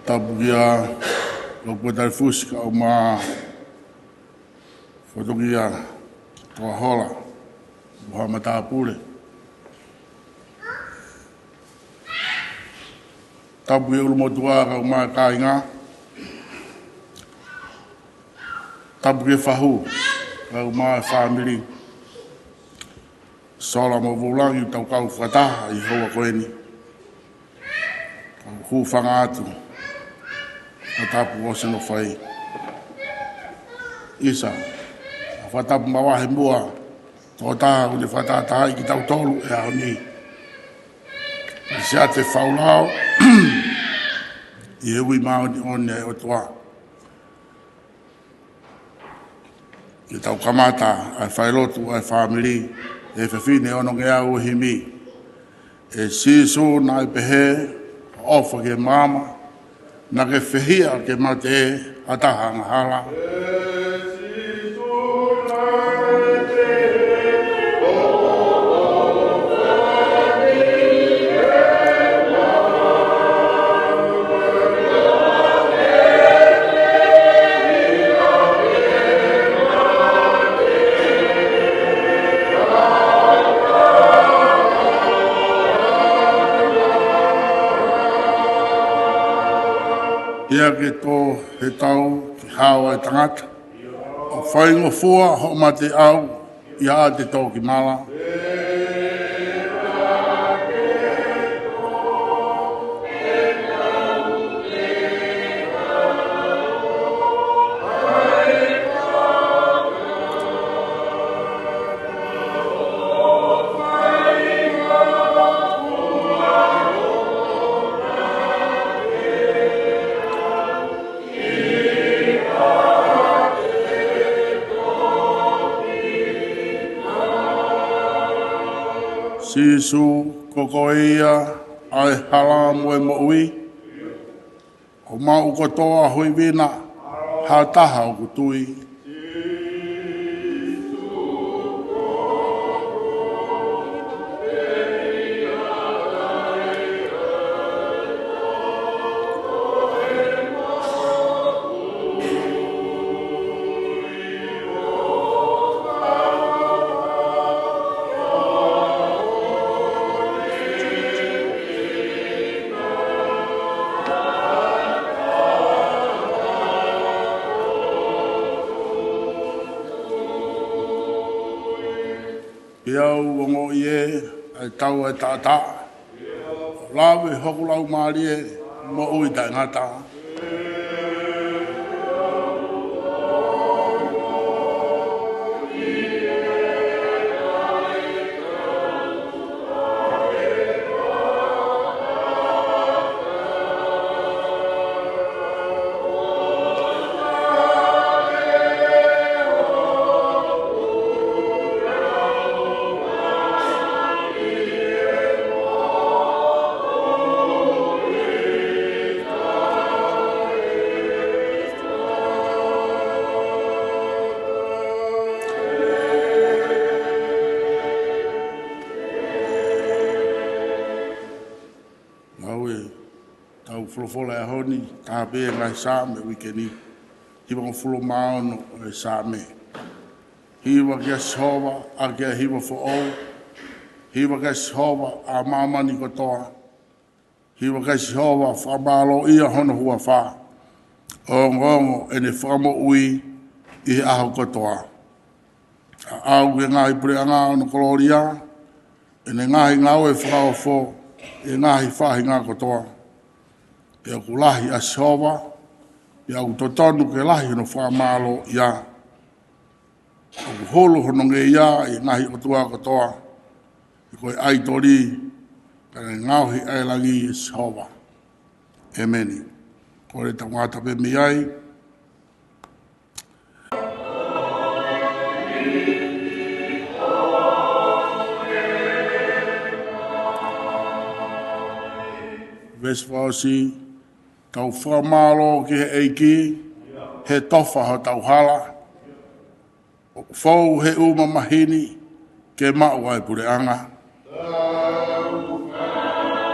tabugia lo puetai fusika o ma fotogia toa hola buha matapule tabugia ulu motuara o ma kainga tabugia fahu o ma family sola mo vulangi tau kau whataha i hoa koeni hu whanga atu a tapu o seno whai isa a whatapu mawahe mua tō taha ule whatataha i ki tau tolu e au ni i sea te whaulao i hewi maoni one o toa i tau kamata ai whailotu ai family e whawhine ono nge au himi e sisu na i pehe ofa ke mama na ke whehia ke mate ataha ngahala ia ke tō he tau ki hawa e tangata. O whaingo fua ho mate au ia te tō ki mala. Sisu kokoia ai halamu e moui. O mau kotoa hui vina hataha o kutui. Iau ongo ie, ai tau e tata. Lawe hokulau maarie, mo ui tai ngata. Tau fulofola e honi, tā pē ngai sāme wikeni. Hiwa fulo maono e sāme. Hiwa kia sihova a kia hiwa fo'ou. Hiwa kia sihova a mamani kotoa. Hiwa kia sihova whamalo ia hono hua wha. O ngongo e ne whamo ui i aho kotoa. A au e ngahi pure anga ono koloria. E ne ngahi ngau e whakao fo. E ngahi whahi ngā kotoa. Pea ku lahi a sihowa, pea ku totonu ke lahi no whamalo ia. Ku holo hono nge ia i ngahi o tua katoa. I koe aitori, pea ngauhi ai langi i sihowa. Emeni. Kore ta ngata pe mi ai. Vesvausi. Tau whamalo ki he eiki, he tofa ho tau hala. Fou he uma mahini, ke mau ai pure anga. Tau whakamau,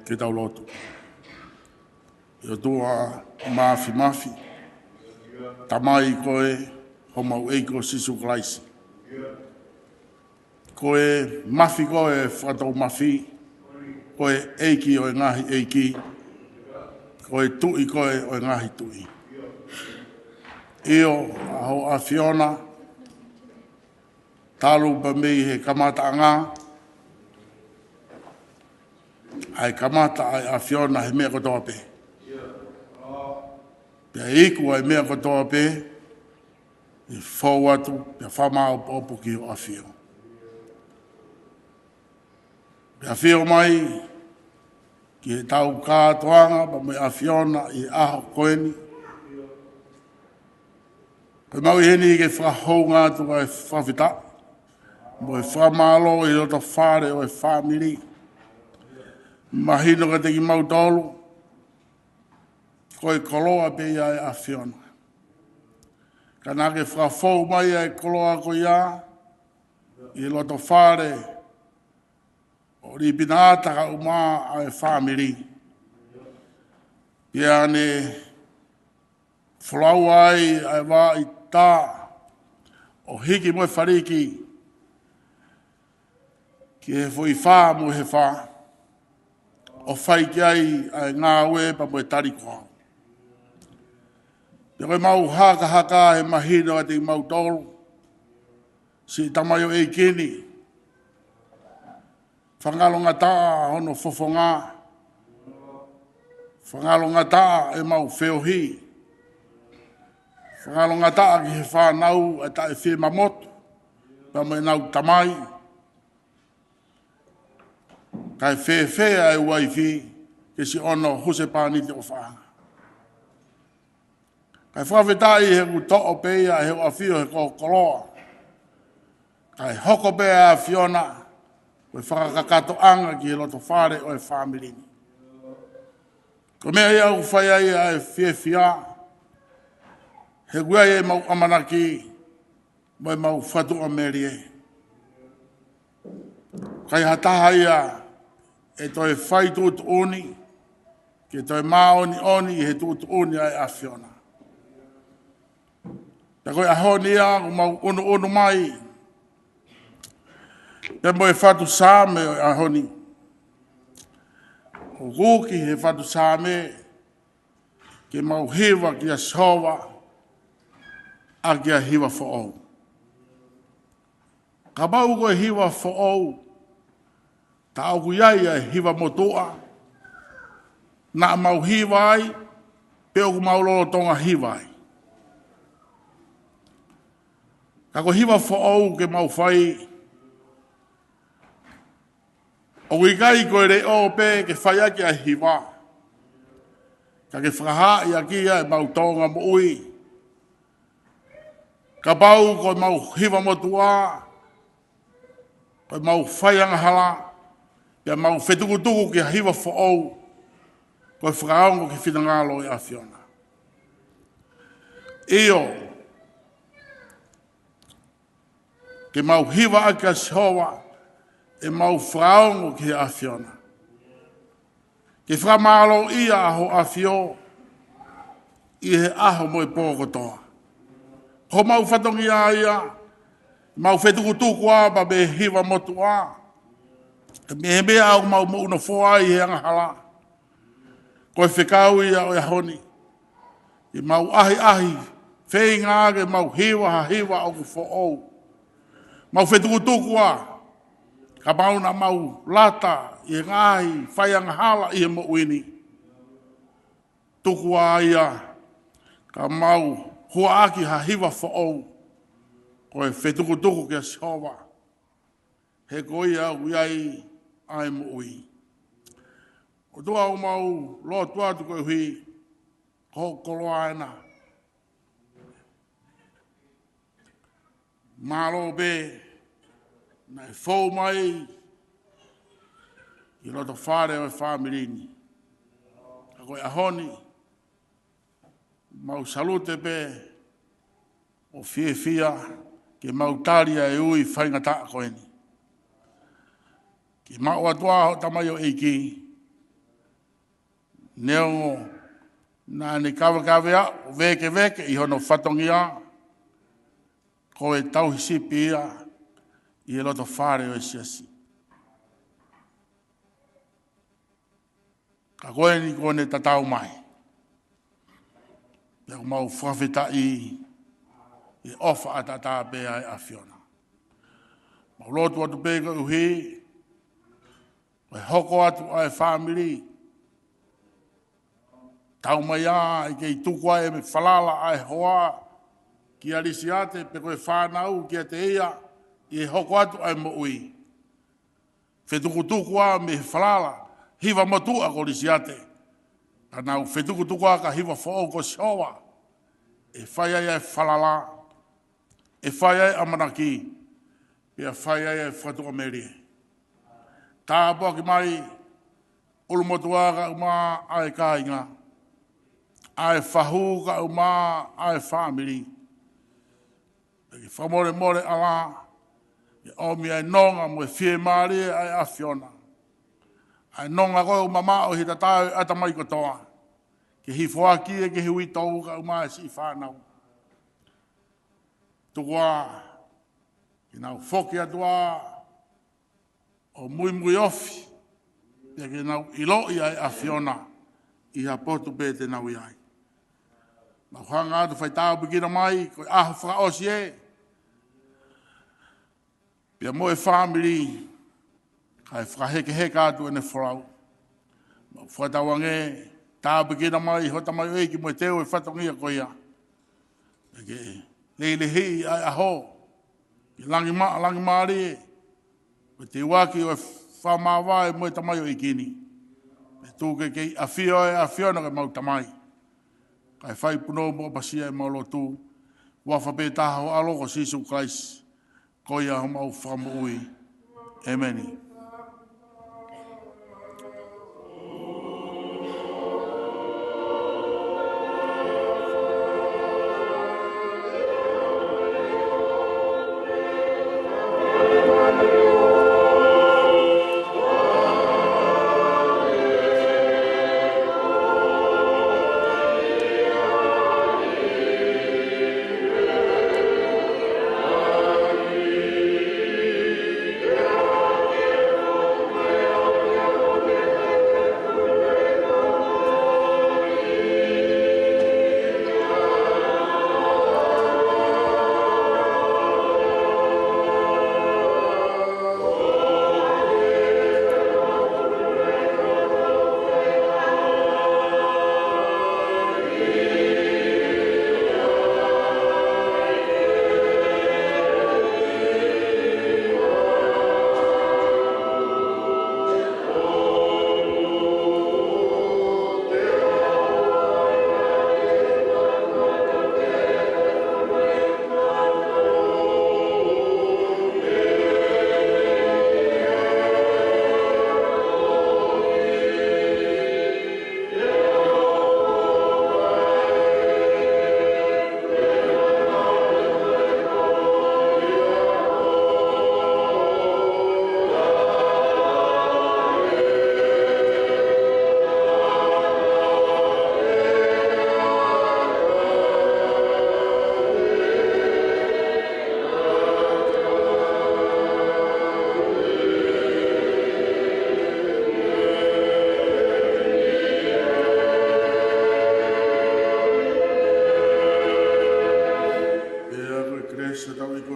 ke tau lotu. Io tua mafi, tamai koe, ho mau eiko sisu klaisi. Koe mafi koe whatau mafi, koe eiki o ngahi eiki, koe tui koe o ngahi tui. Io aho a Fiona, talu pa mei he kamata anga, ai kamata ai a Fiona he mea kotoa pe. Pea iku ai mea kotoa pe, i fau atu, pea whamau popo ki o a Fio. Pea Fio mai, ki he tau kātoanga, pa me a Fiona i aho koeni. Koe mau heni ke whahou ngā tuka e whawhita, mo e whamalo i rota whare o e whamiri. Mahino ka te ki mau tolu, koe koloa pe ia e a Fiona. Ka nā ke whafou mai e koloa ko ia, i roto whare, o ri pina ataka umā a e whamiri. Pia ne whalau ai a wā i tā, o hiki mo e whariki, ki he fui whā mo he whā, o whai ki ai a ngā ue pa mo e tari koa. Pia koe mau haka he mahino a te mau tolu, si tamayo e kini, whangalonga tā hono fofonga, whangalonga tā e mau wheohi, whangalonga tā ki he whanau e ta e whi mamotu, pa mo e nau tamai, kai whewhea e waifi, ke si ono huse pāniti o whaanga. Kai whawhetai he ku to'o peia he o awhio he koloa. Kai hoko pea a Fiona, koe whakakato anga ki he loto whare o e whamirini. Ko mea ia u whai ai a e whiewhia, he guai e mau amanaki, mo e mau whatu o meri e. Kai hataha ia, e toi whai tūtu uni, ke toi maoni oni he tūtu uni ai a Fiona. Pea koe ahoni ia, ku mau unu mai, pea mo e whatu sāme o ahoni. O kuki he whatu sāme, ke mau hiwa ki a sowa, a ki a hiwa whaou. Ka mau koe hiwa whaou, ta au iai a hiwa motua, na mau hiwa ai, peo ku mau lolo tonga hiwa ai. Ka ko hiwa whaou ke mau whai, o ikai koe re o pe ke whai aki a hiwa, ka ke whakaha i a kia e mau tonga mo ui, ka pau koe mau hiwa motua, koe mau whai anga hala, pia mau whetukutuku ki a hiwa whaou, koe whakaongo ki whinangalo i a Fiona. Io, ke mau hiwa aka sowa, e mau whaongo ki a Fiona. Ke whamalo ia aho a Fio, i he aho mo e pōkotoa. Ko mau whatongi a ia, mau whetukutuku a ba be hiwa motu a, ke me mea au mau mo una whoa i he angahala. Koe whekau ia o e honi, i mau ahi, whei ngāge mau hiwa o ku whoou. Mau whetukutuku a, ka mauna mau lata i ngāhi whaianga hala i he mo uini. Tuku a ia, ka mau hua aki ha hiwa whaou, koe whetukutuku kia sihowa. He koi au iai ai mo ui. O tua o mau loa tuatu koe hui, ko koloa ena. Mālo be, nai whou mai, i roto whare o e whamirini. Ka koe ahoni, mau salute pe, o whiewhia, ke mau taria e ui whaingata koeni. Ki mau atua ho tamai o eiki, Neongo na ni kawe a veke I hono whatongia ko e tau hisipi ia I loto whare o e siasi. Ka koe ni kone tatau mai. Ia mau whawhita I ofa a tata bea e a Fiona. Mau lotu atu pēka uhi, mai hoko atu ai whamiri, tau mai a I kei tukua e me whalala ai hoa, ki arisi ate pe koe whanau ki ate ia, I hoko atu ai mo ui. Whetukutukua me whalala, hiva matua ko risi ate. Kanau whetukutukua ka hiva whao ko siowa, e whai ai ai whalala, e whai ai amanaki, ia whai ai ai whatua merie. Tā poki mai, ulumotuaga uma ai kāinga, ai whahuka uma ai whamiri. Eki whamore more ala, I omi ai nonga mo e whie maari ai a Fiona. Ai nonga koe umama o hita tāu ata mai kotoa. Ke hi whaaki e ke hui tau ka uma e si whanau. Tukua, ki nau whoki atua o mui ofi. Ia ke nau ilo I ai a Fiona I ha potu pē te nau I ai. Nau hanga atu whai tāu pikira mai, koe ahu whakaosi e. Pia mo e whamiri, kai whakaheke atu ene whorau. Mau whatawange, tāu pikira mai, hota mai oeki mo e teo e whatongia koia. Eke leile hei ai aho, ki langi maari e, ko te waki o e whamawai mo e tamai o ikini. E tūke kei a whiona ke mau tamai. Kai whai puno mo pasia e mau lotu, wawhape taho aloko Sisu Christ, koia ho mau whamui. Amen.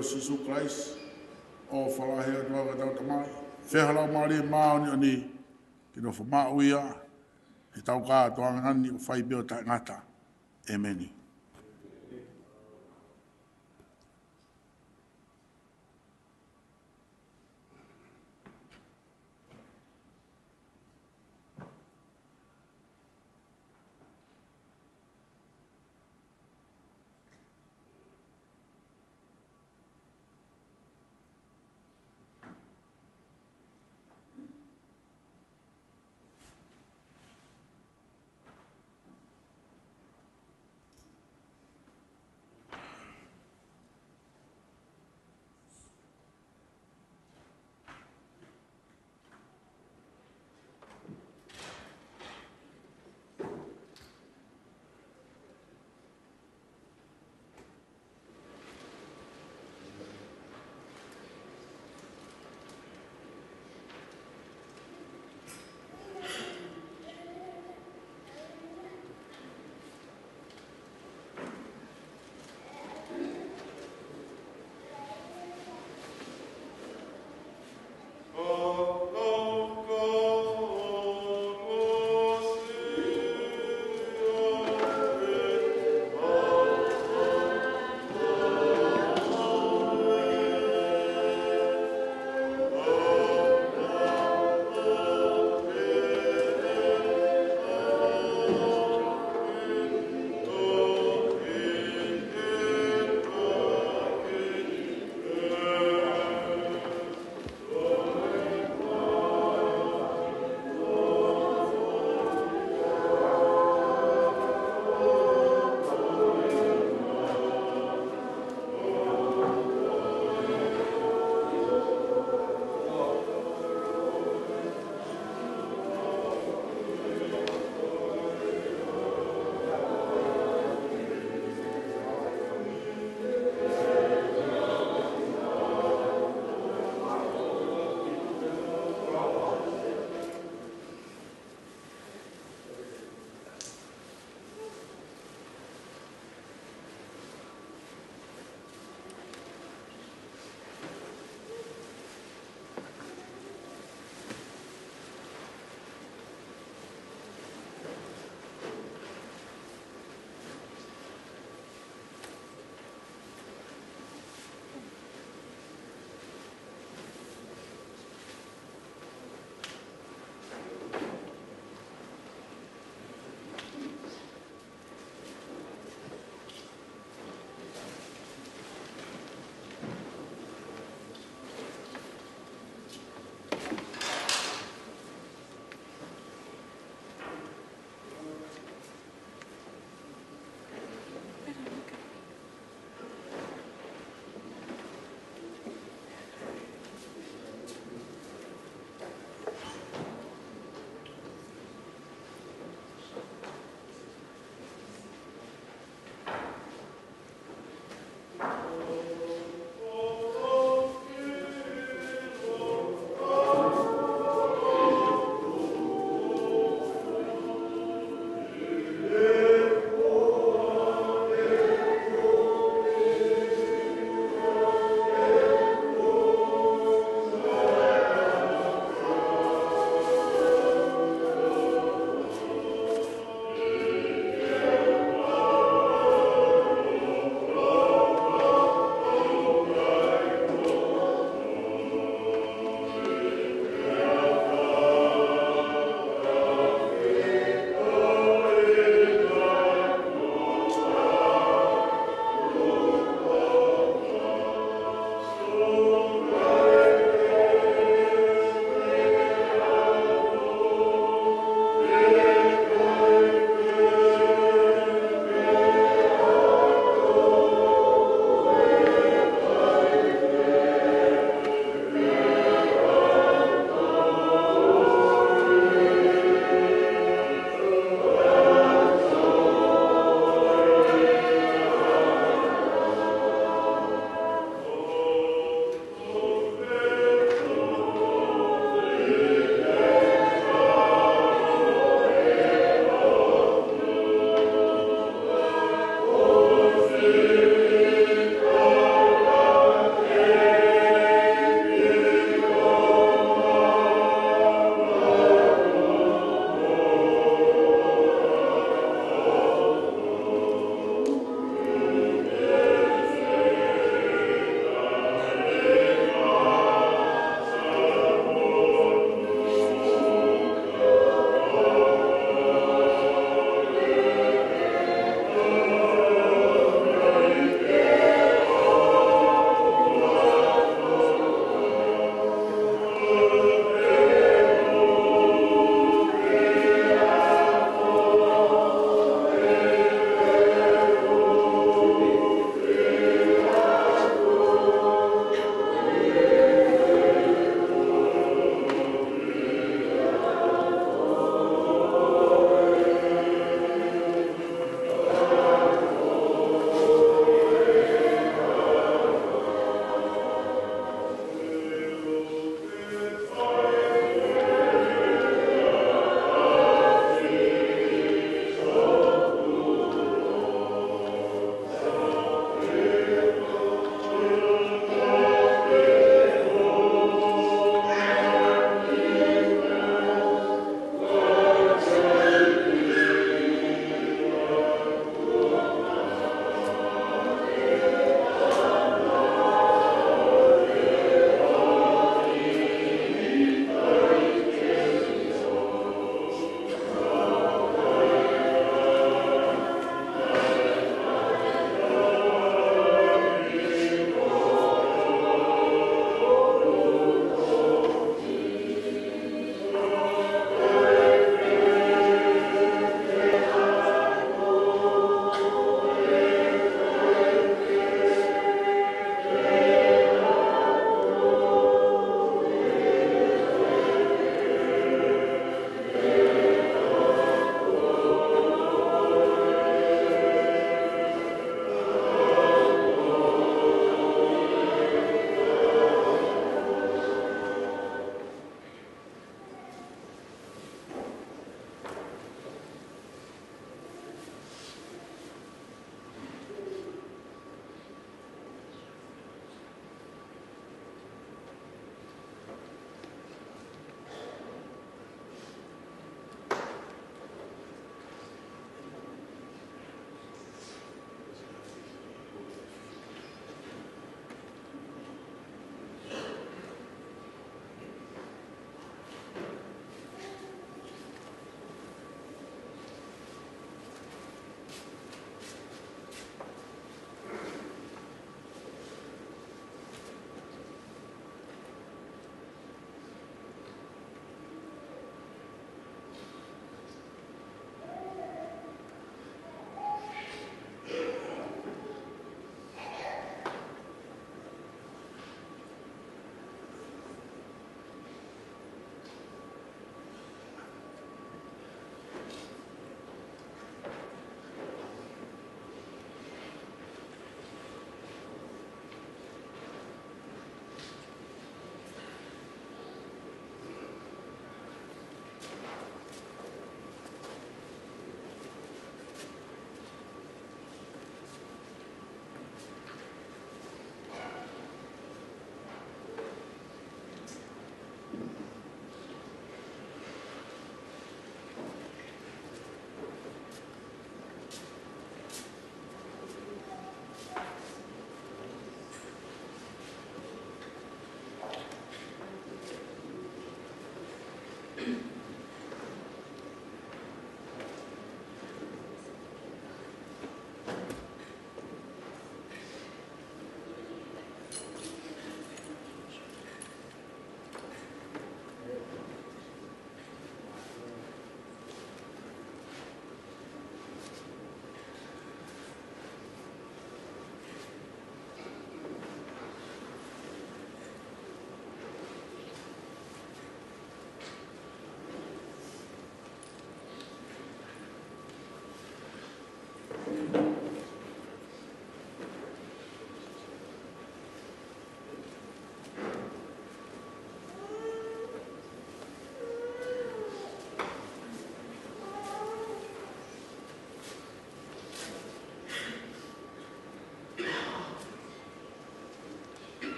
Sisu Christ o whalahe atua ka tau tamai. Whehalau maari maoni o ni ki no whamauia e tau kā atua ngani o whai beo tai ngata. Amen.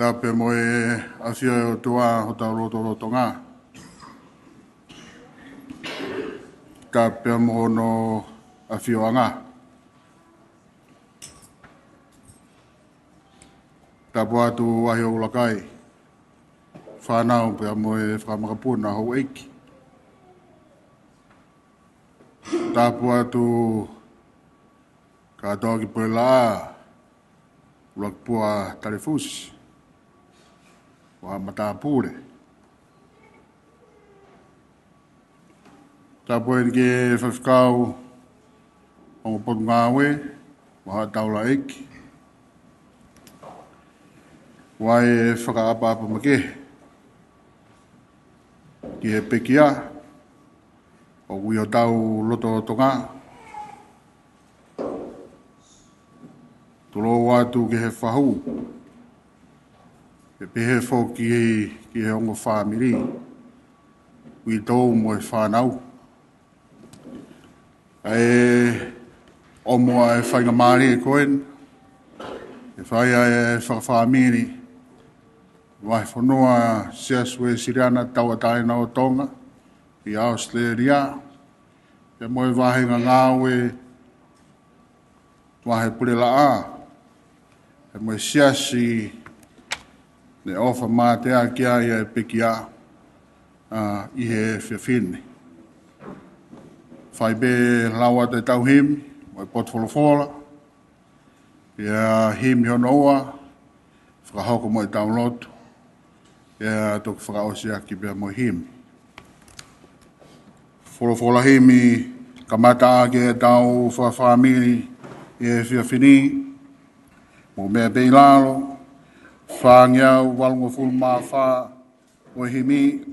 Ta pe mo e afio o tua o tau roto ngā. Ta pe mo no afio anga. Ta po atu wahi o ulakai. Whanau pe mo e whamakapuna hau eiki. Ta po atu ka toki po la ulakpua tarifusi. Wa mata pure. Ta po e ke whawhikau o pot ngawe, wa taula eiki. Wa e whakaapa make. Ki e pekia, o ui o tau loto tonga. Tolo watu ki he whahu. E pehe fo ki he ongo whamiri. Ui tau mo e whanau. E o moa e whainga maari e koen. E whaia e whakawhamiri. Wai whanua seasu e siriana tau ataina o Tonga. I Australia. E moe wahinga ngāwe. Wahe pure la a. E moe siasi ne ofa mātea kia ia e pekia i he whiawhine. Whai be lawa te tau himi, moe potwholofola. Ia himi hono oa, whakahoko moe tau lotu. Ia toku whakaosia ki bea moe himi. Wholofola himi, kamata ake e tau whawhamiri i e whiawhini. Mo mea beilalo. Whangiau walunga fulma wha o himi.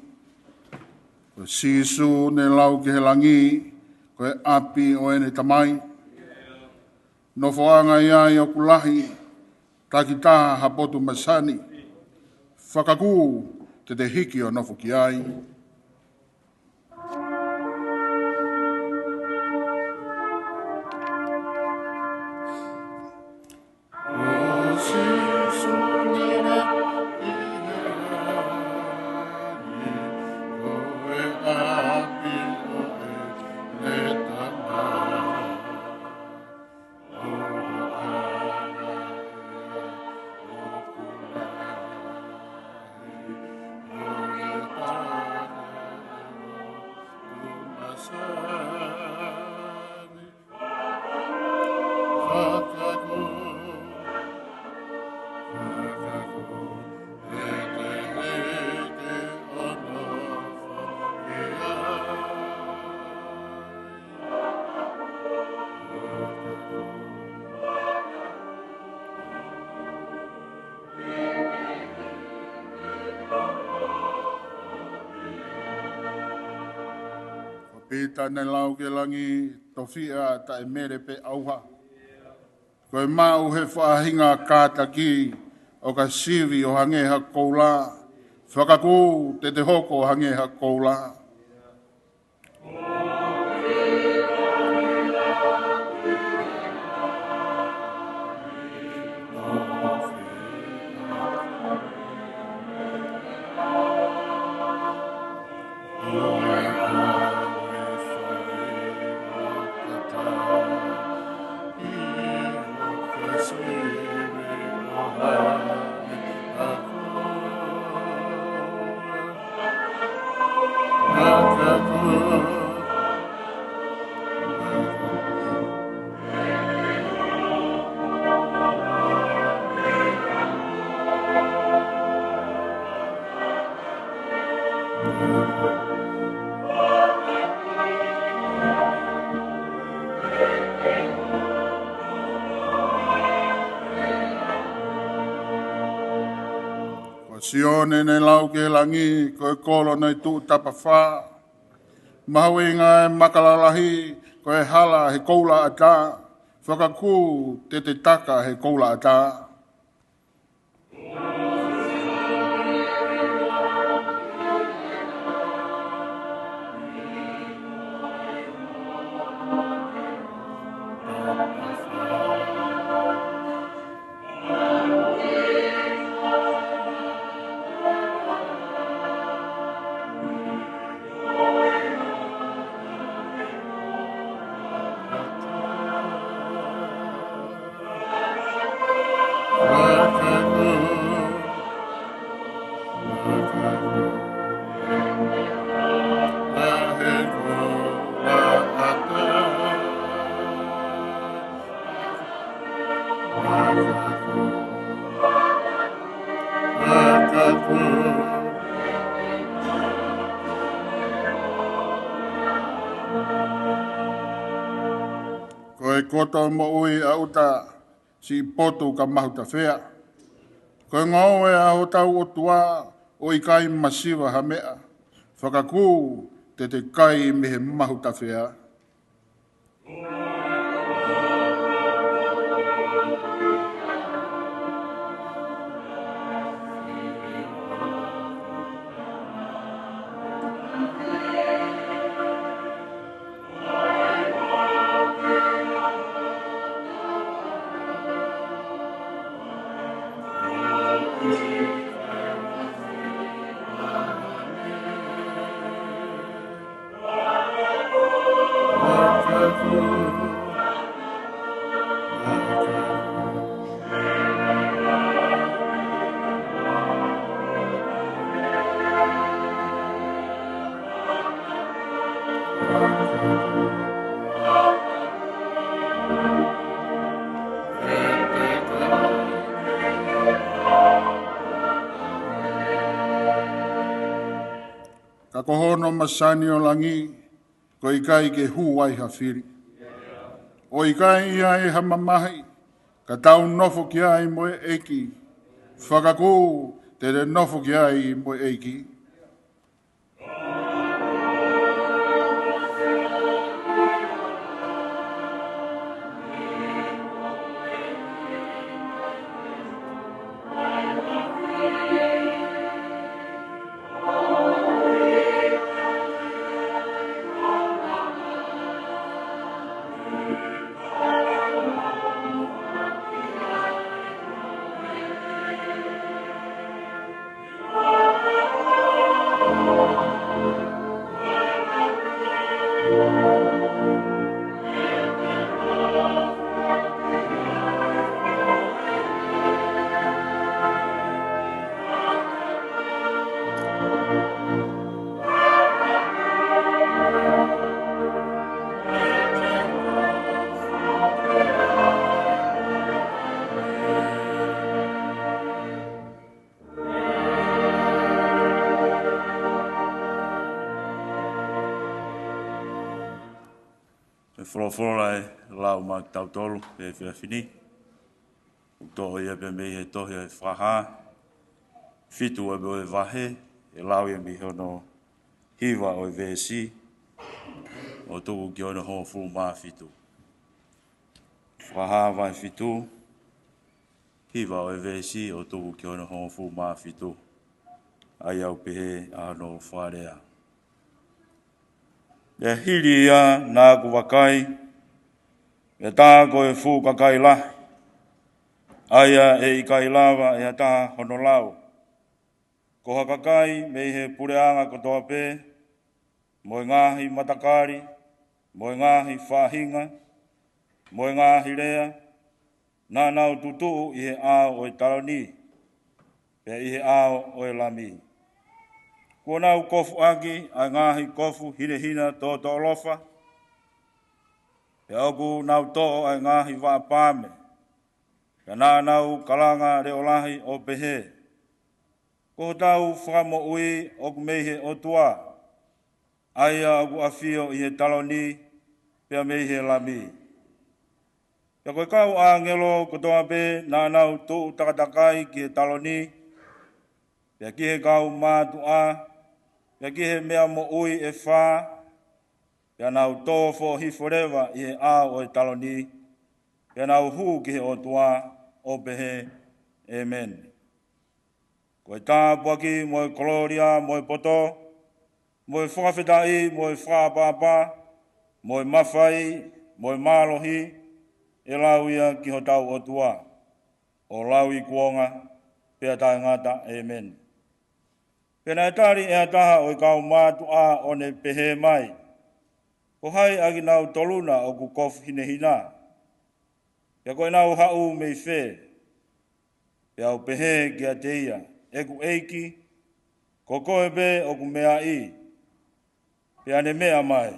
O sisu ne lau ki he langi. Ko e api o ene tamai. No whaanga ia i o kulahi. Takitaha hapotu masani. Whakaku te hiki o nofo ki ai. Pita ne lau ke langi tofia ta e mere pe auha. Koe mau he whahinga kāta ki o ka sivi o hangeha koula. Whakaku te hoko hangeha koula. Sione ne lau ke langi ko e kolo nei tu tapa wha. Mahuinga e makalalahi ko e hala he koula ata. Whakaku te taka he koula ata. Ko e koto mo ui a uta si potu ka mahuta whea. Ko e ngau e a ho tau o tua o i kai masiwa ha mea. Whakaku te kai me he mahuta whea. Ka kohono masani o langi, ko i kai ke huai ha whiri. O i kai ia e hamamahi, ka tau nofo ki ai mo e eiki. Whakaku te re nofo ki ai mo e eiki. Whorowhora e lau ma tautolu e whiawhini. Toho ia pe mei he tohi e whaha. Whitu e mo e wahe. E lau ia mi hono hiwa o e VSC. O tuku ki hono ho fu ma whitu. Whaha vai whitu. Hiwa o e VSC o tuku ki hono ho fu ma whitu. Ai au pehe a no wharea. E hiri ia nā kuwakai, e tā koe fu kakai lahi. Aia e i kai lawa e a tā hono lau. Ko hakakai me he pureanga kotoa pē, mo i ngāhi matakari, mo i ngāhi whahinga, mo i ngāhi rea, nā nau tutu i he ao o e taroni, pe i he ao o e lami. Ko nau kofu aki a ngahi kofu hina tō tō lofa. Pe oku nau tō a ngahi wāpāme. Ka nā nau kalanga reolahi o pehe. Ko tau whakamo ui oku meihe o tua. Aia oku awhio i he taloni pia meihe lami. Pe koe kau a ngelo kotoa pe nā nau tō takatakai ki he taloni. Pea ki he kau mātua, pea ki he mea mo ui e whā, pea nau tō fo hi forever i he āo o e taloni, pea nau hū ki he o tua o pehe. Amen. Ko e tā puaki mo e koloria, mo e poto, mo e whakawhetai, mo e whāpāpā, mo e mawhai, mo e mālohi, e lau ia ki ho tau o tua. O lau i kuonga, pea tai ngata. Amen. Pena e tari e ataha o i kau mātua o ne pehe mai. Ko hai agi nau toluna o ku kofu hinehina. Pea koe nau hau mei whē. Pea o pehe ki a teia. E ku eiki, ko koe pe o ku mea i. Pea ne mea mai.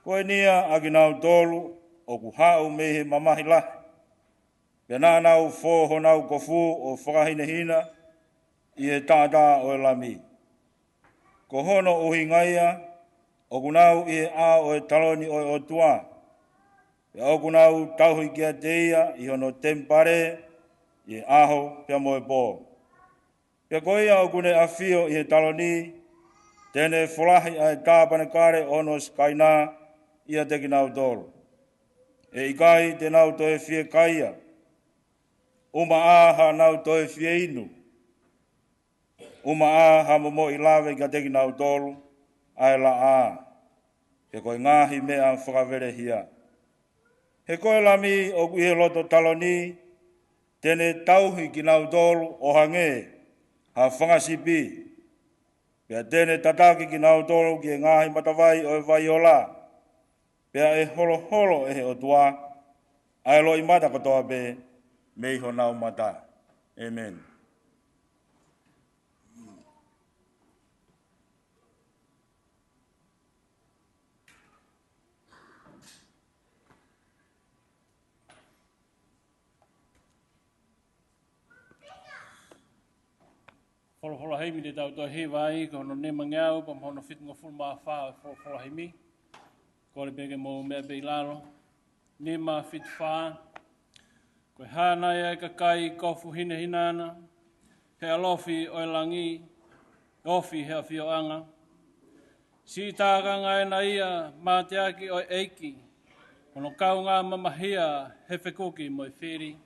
Koe nia agi nau tolu o ku hau mei he mamahi lahi. Pea nā nau fōho nau kofu o whakahinehina i e tātā o e lami. Ko hono uhi ngaia, o kunau i e a o e taloni o e o tua. Pea o kunau tauhi kia teia i hono tempare i e aho pea mo e pō. Pea koia o kune awhio i e taloni, tēne wholahi a e tāpane kare ono skaina i a teki nau tolu. E ikai te nau toe whie kaia, uma aha nau toe whie inu, uma aha momo i lawe ka teki nau tolu, ai la a. He koe ngahi mea whakawere hia. He koe lami o kui he loto taloni, tēne tauhi ki nau tolu o hange, ha whangasipi. Pea tēne tataki ki nau tolu ki e ngahi matawai o e vai o la. Pea e holo holo e he o tua, ai lo i mata katoa pe, mei ho nau mata. Amen. Wholohola heimi te tau tau he vai, ko hono nema ngeau, pa hono whitunga whulma whā, wholohola heimi. Ko le peke mō mea pei lalo. Nema whitu whā. Koe hānai ai ka kai kofu hina hinana. He alofi o e langi, ofi he a whioanga. Si tākanga e na ia, mā te aki o e eiki. Hono kau ngā mamahia, he whekoki mo e whiri.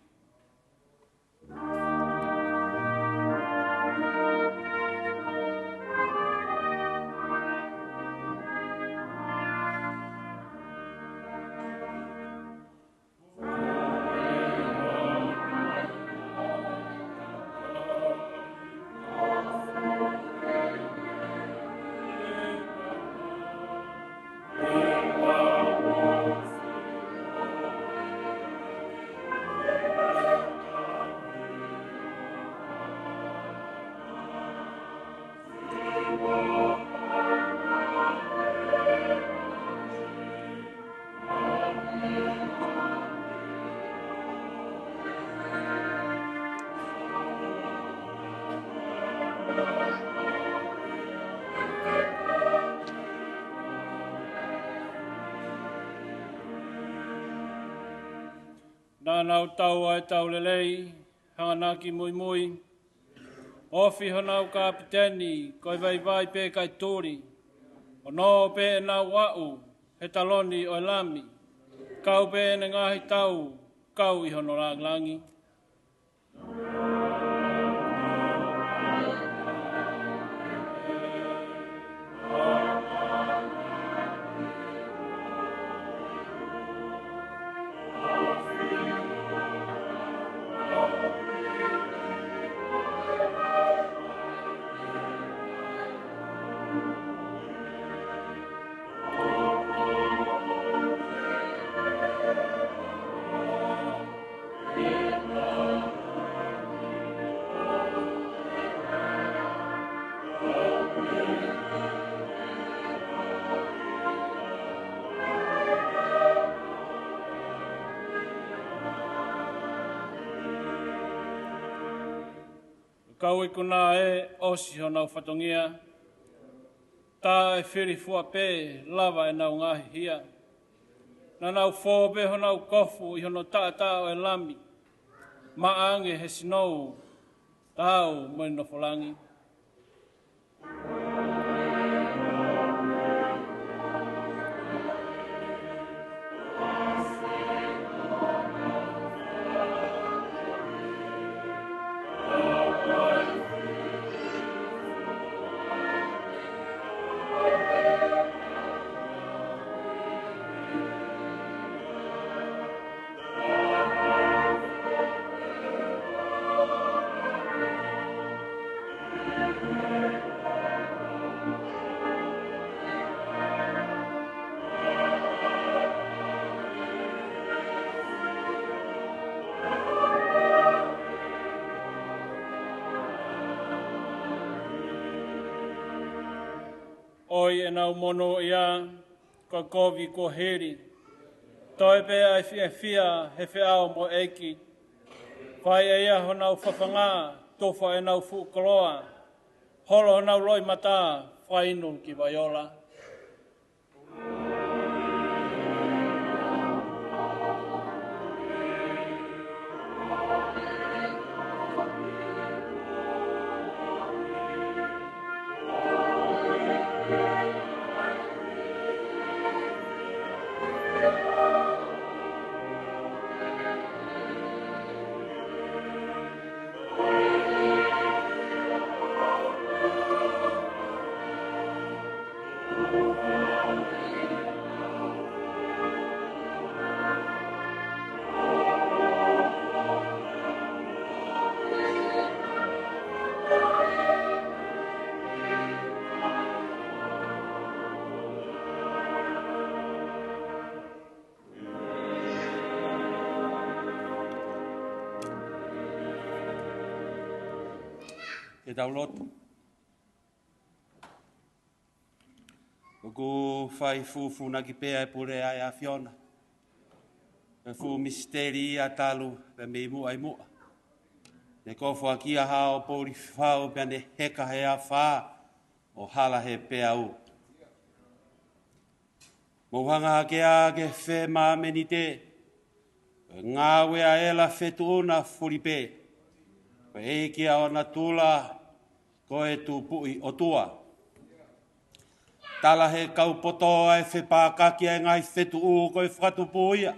Nānau tau ai tau lelei, hanganaki mui mui. Ofi honau kapiteni, koi vai vai pe kai tori. O no pe e nau wau, he taloni o e lami. Kau pe e ngahi tau, kau i hono ranglangi. Kau i kuna e osi ho nau whatongia. Tā e whiri fua pē, lava e nau ngahi hia. Na nau fōpe ho nau kofu i hono tātā o e lami. Maange he sinou, Tau mai no folangi. Oi e nau mono ia, ko kovi ko heri. Toi pe ai fia he whiao mo eiki. Whai e ia ho nau whawhanga, tofa e nau whukoloa. Holo nau loi mata, whainu ki Waiola. E tau loto. O ku whai fufu na ki pēa e pure ai a Fiona. E fu misteri a talu pe me imu ai mua. Ne kofu a kia hao pōri whao pe ne heka he a whā o hala he pēa u. Mouhanga ke a ke whē mā meni te. Ngā wea ela whetu una furi pē. Ko e kia o na tula ko e tu pui o tua. Tala he kaupoto ai whepākaki ai ngai whetu u ko e whakatu puia.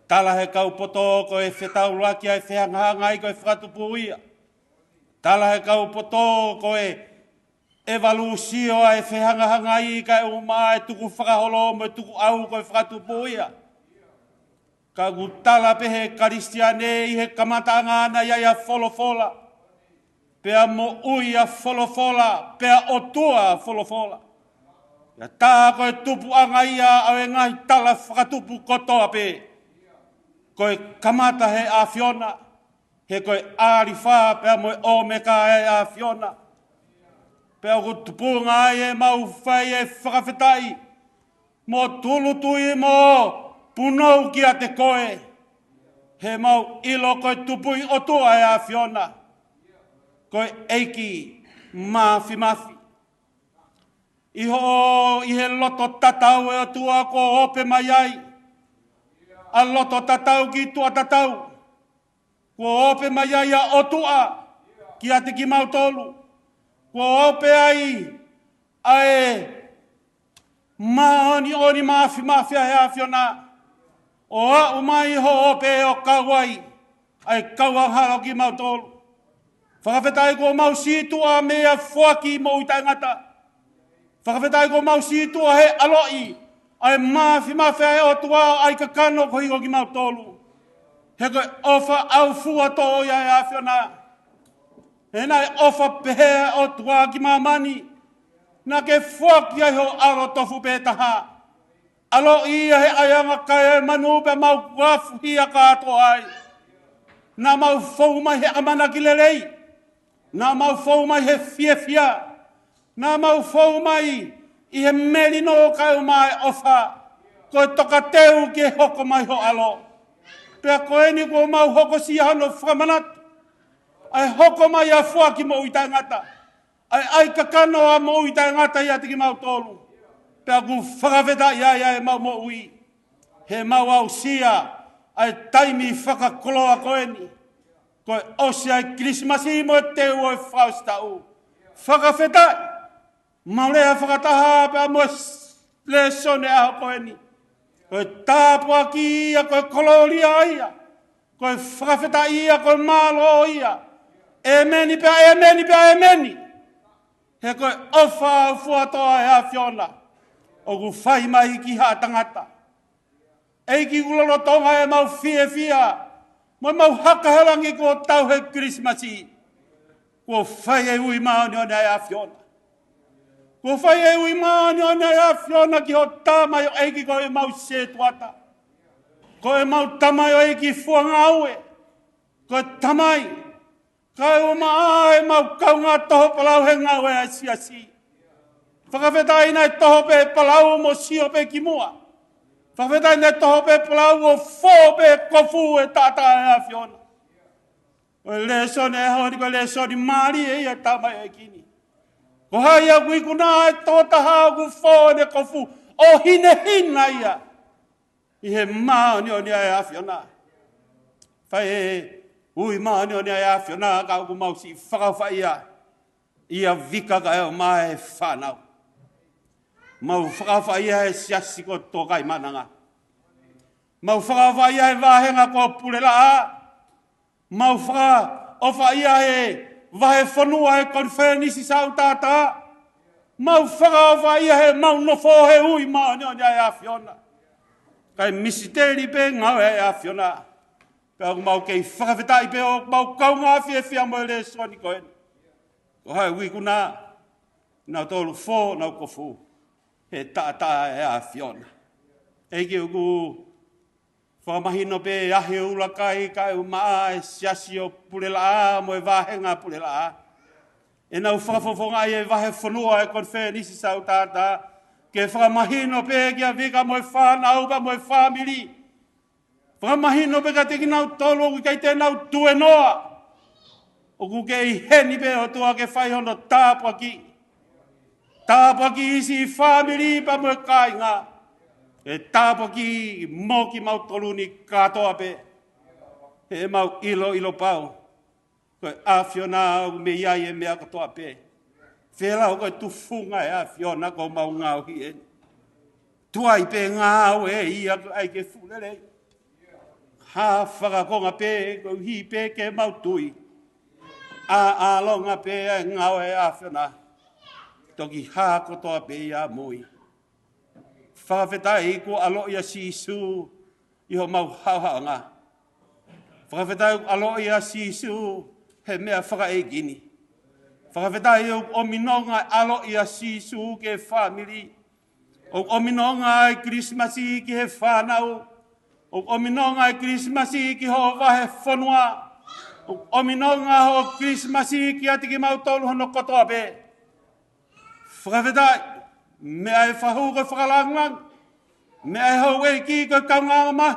Tala he kaupoto ko e whetaulaki ai whehangahanga ai ko e whakatu puia. Tala he kaupoto ko e evalusio ai whehangahanga ai ka e uma e tuku whakaholo mo e tuku au ko e whakatu puia. Ka gutala pehe karistiane i he kamatanga ana ia folofola. Pea mo uia folofola, pea otua folofola. Ia tā koe tupu anga ia au e ngai tala whakatupu kotoa pe. Koe kamata he a Fiona, he koe āriwha pea mo e omeka he a Fiona. Pea ko tupunga ai e mau whai e whakawhetai. Mo tulutui mo punou ki a te koe. He mau ilo koe tupui otua e a Fiona. Koe eiki mafi. I he loto tatau e atua ko ope mai ai. A loto tatau ki tua tatau. Ko ope mai ai a otua ki a te ki mautolu. Ko ope ai ae maoni oni mafi a hea Fiona. O a umai ho ope o kauai. Ai kauaharo ki mautolu. Whakawhetai ko mau situa mea whaki mo i tangata. Whakawhetai ko mau situa he aloi. Ai mafi ai o tua ai kakano ko higo ki mau tolu. He koe ofa au fua to ia e a Fiona. He nai ofa pehe o tua ki mamani. Na ke whaki ai ho aro tofu pētaha. Aloi he aianga kai manu pe mau wafu hia kato ai. Na mau fau mai he amana ki lelei. Na mau fau mai he fia. Na mau fau mai i he merino kau mai ofa. Ko toka teu ke hoko mai ho alo. Pea koe ni ko mau hoko si hano whamanat. Ai hoko mai a whaki mo i tangata. Ai kakano a mo i tangata i atiki mau tolu. Pea ku whakawheta ia e mau mo ui. He mau au sia ai taimi whakakoloa koe ni. Koe ose ai Krismasi mo te ue whaustau. Whakawhetai. Maulea whakataha pa mo le sone aho koe ni. Koe tāpua ki ia, koe koloria ia. Koe whakawhetai ia, koe malo ia. Emeni pia, emeni pia, emeni. He koe ofa au fuatoa e a Fiona. O ku whai mai ki ha tangata. Eiki ulolo tonga e mau fia fia. Mo mau hakahelangi ko tau he Krismasi. Ko whai e ui maani o nei a Fiona. Ko whai e ui maani o nei a Fiona ki ho tamai o eiki ko e mau se tuata. Ko e mau tamai o eiki fuanga aue. Ko e tamai. Kai o maa e mau kaunga toho palau he ngau e a siasi. Whakawhetai nei toho pe palau mo sio pe ki mua. Whawhetai nei toho pe palau o fō pe kofu e tata e a Fiona. O le sone e honi ko le sone maari e ia tamai e kini. Ko hai a kui kuna e tōta hao ku fō ne kofu o hine hina ia. I he maani o ni a Fiona. Whai e ui maani o ni a Fiona ka ku mausi whakawhai ia. Ia vika ka e o mai whanau. Mau whakawhai ia e siasi ko tōkai mananga. Mau whakawhai ia e wahenga ko pulela a. Mau whakawhai ia e wahe whanua e konfenisi sau tātā. Mau whakawhai ia e mau nofo he ui maani o ni a Fiona. Kai misiteri pe ngau e a Fiona. Ka mau kei whakawhetai pe o mau kaunga fia mo le soni koe. Ko hai wikuna. Nau tolu fō, nau kofu. He tata e a Fiona. Eiki uku whakamahino pe ahe ula kai maa e siasi o pulela a mo e wahenga pulela a. E nau whakafofonga e wahe whanua e konfe nisi sau tata. Ke whakamahino pe kia vika mo e whanau pa mo e whamiri. Whakamahino pe ka teki nau tolu o kai te nau tue noa. O ku ke i heni pe o tua ke whaihono tāpua ki. Tāpua ki isi whamiri pa mo e kāinga. E tāpua ki mo ki mau tolu ni katoa pe. E mau ilo pau. Koe a Fiona o me iai e mea katoa pe. Whela o koe tufunga e a Fiona ko mau ngau hi e. Tuai pe ngau e ia ai ke fulele. Ha whakakonga pe ko hi pe ke mau tui. A longa pe e ngau e a Fiona. Toki ha kotoa pe ia mui. Whakawhetai ko alo ia sisu i ho mau hauhaonga. Whakawhetai ko alo ia sisu he mea whakaegini. Whakawhetai o minonga alo ia sisu ke whamiri. O minonga e Krismasi ki he whanau. O minonga e Krismasi ki ho wahe whanua. O minonga ho Krismasi ki ati ki mau tolu hono kotoa pe. Whakawhetai, mea e whahu koe whakalangang. Mea e hau e ki koe kaungangama.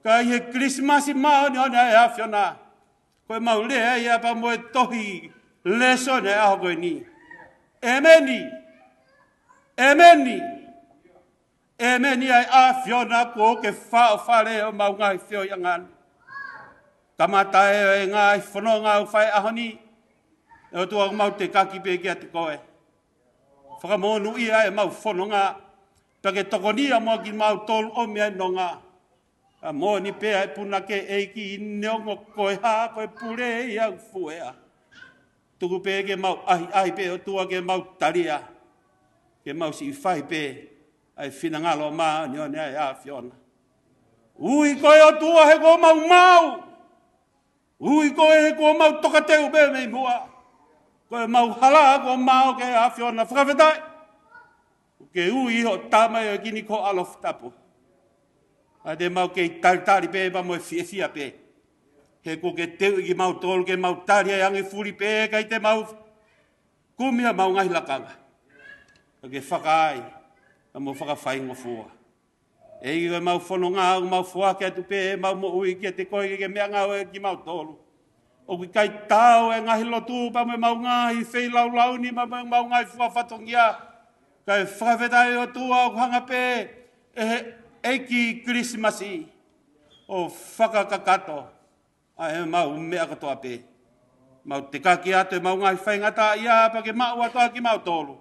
Ka i he Krismasi mao ni hona e a Fiona. Koe mau lea ia pa mo e tohi leso ne aho koe ni. Emeni. Emeni. Emeni ai a Fiona ko ke whao whare o mau ngai whio i angan. Kamata e ngai whanonga u whai ahoni. E o tua mau te kaki pe kia te koe. Whakamonu ia e mau whanonga. Pake tokonia mo ki mau tolu o mea nonga. A mo ni pea e puna ke eiki neongo koe ha koe pure ia fuea. Tuku pe ke mau ahi pe o tua ke mau taria. Ke mau si whai pe ai whinangalo maa ni o nea e a Fiona. Ui koe o tua he ko mau mau. Ui koe he ko mau tokateu pe mei mua. Koe mau hala ko mau ke a Fiona. Whakawhetai. Ke ui ho tamai o kini ko alof tapu. A te mau ke tari pe pa mo e fia pe. He ko ke teu ki mau tolu ke mau tari ai angi furi pe kai te mau kumia mau ngahi lakanga. Ke whakai. A mo whakawhai ngofua. E i koe mau whanonga au mau fua ke atu pe mau mo ui ke te koe ke mea ngau e ki mau tolu. O ki kai tau e ngahi lotu pa mo mau ngahi whei lau lau ni ma mau ngahi fua whatongia. Kai whakawhetai o tua o hanga pe eiki Krismasi o whakakakato a e mau mea katoa pe. Mau te kaki atu e mau ngai whaingata ia pa ke mau atoa ki mau tolu.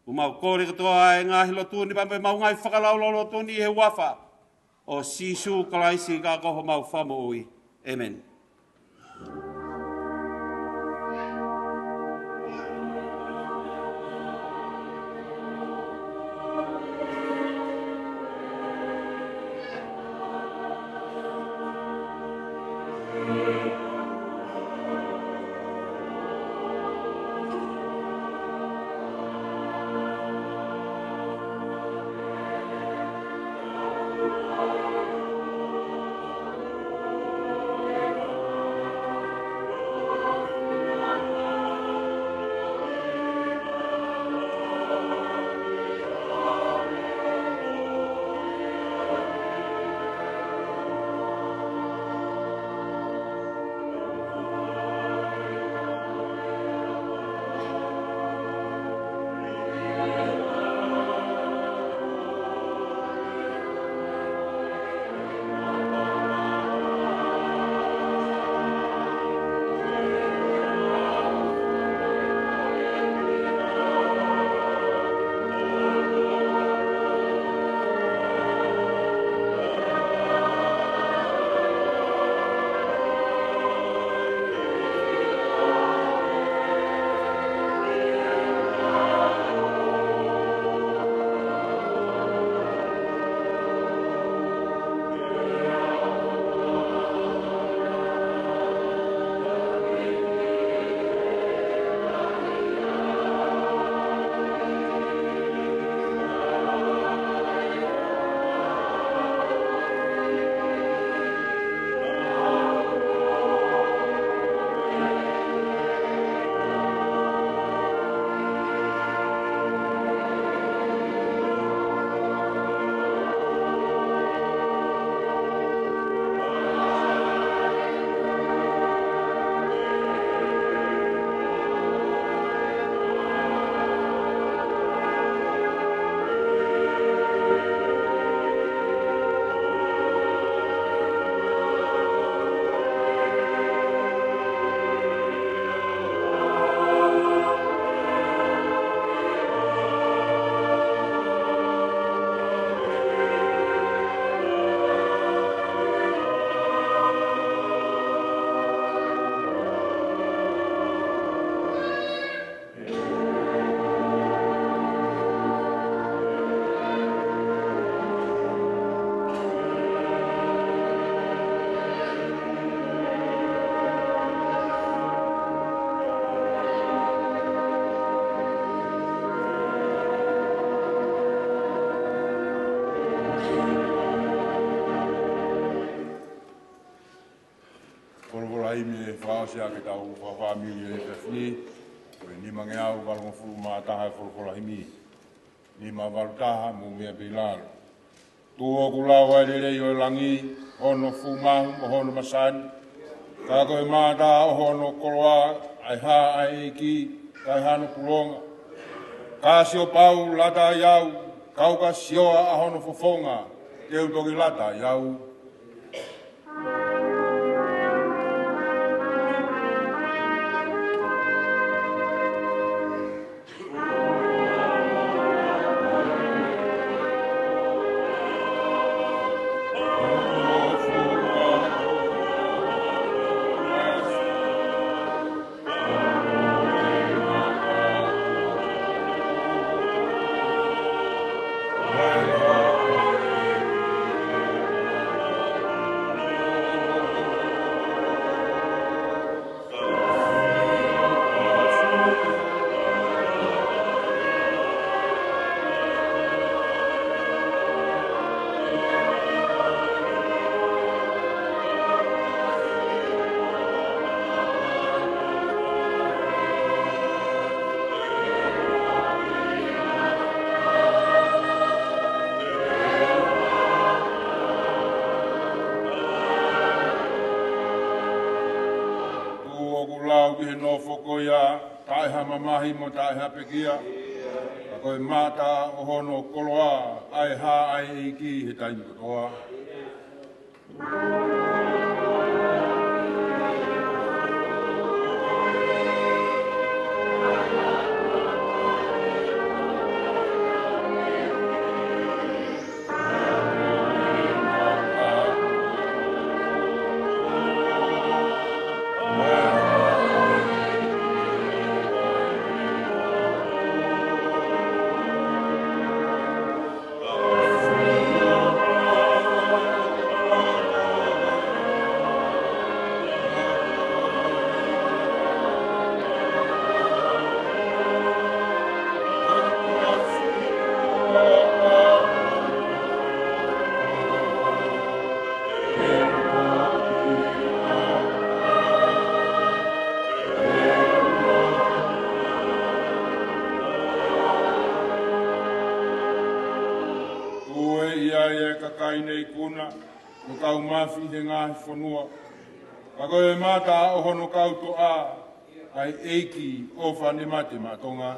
O mau kore katoa e ngahi lotuni pa mau ngai whakalaula lotuni he wafa. O sisu kalaisi ka koho mau whamo ui. Amen. ai me whaosia ke tau whawhami e whiwhi. Koe ni mange au warongo furu maa taha e wholokola himi. Ni maa waru taha mo mea peilaro. Tuo kula wai rere i o langi, hono fu mahu mo hono masani. Ka koe maa taha o hono koloa, ai ha ai eki, kai hano kulonga. Ka sio pau lata iau, kauka sioa a hono fofonga, teu toki lata iau. Mamahi mo tae hapekia, a koe mata o hono koloa, ai ha ai iki he taimi kotoa. kai nei kuna, no kau mafi he ngahi whanua. Ka koe mata o hono kau to a, ai eiki o whane mate matonga.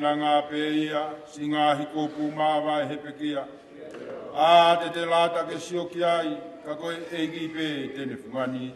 Ngā pēia, si ngā hikopu māwai hepekia. Te lata ke sioki ai, ka koe eigi pē tene whungani.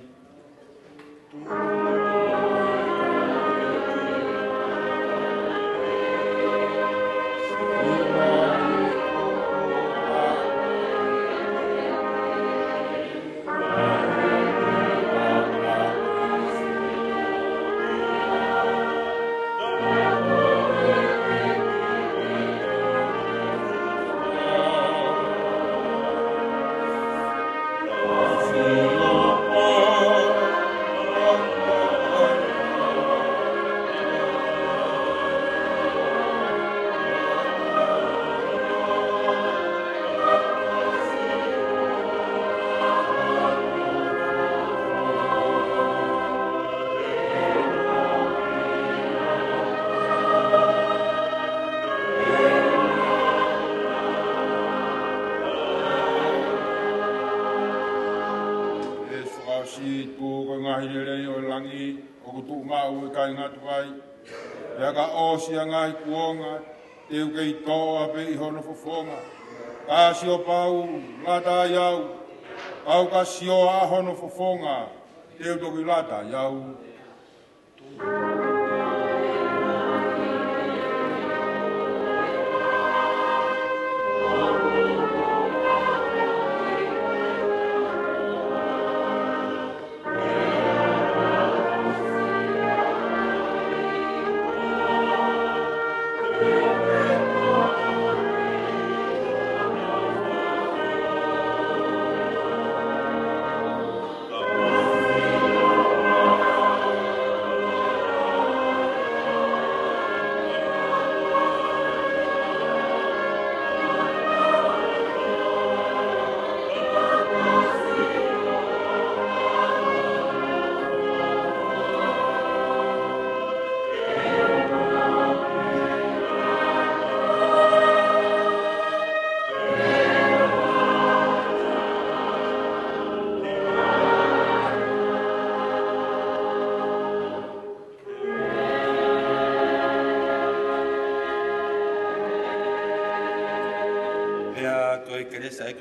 Sia ngai kuonga, te ukei toa pe i hono fofonga. Ka sio pau, lata iau, au ka sio a hono fofonga, te utoki lata iau.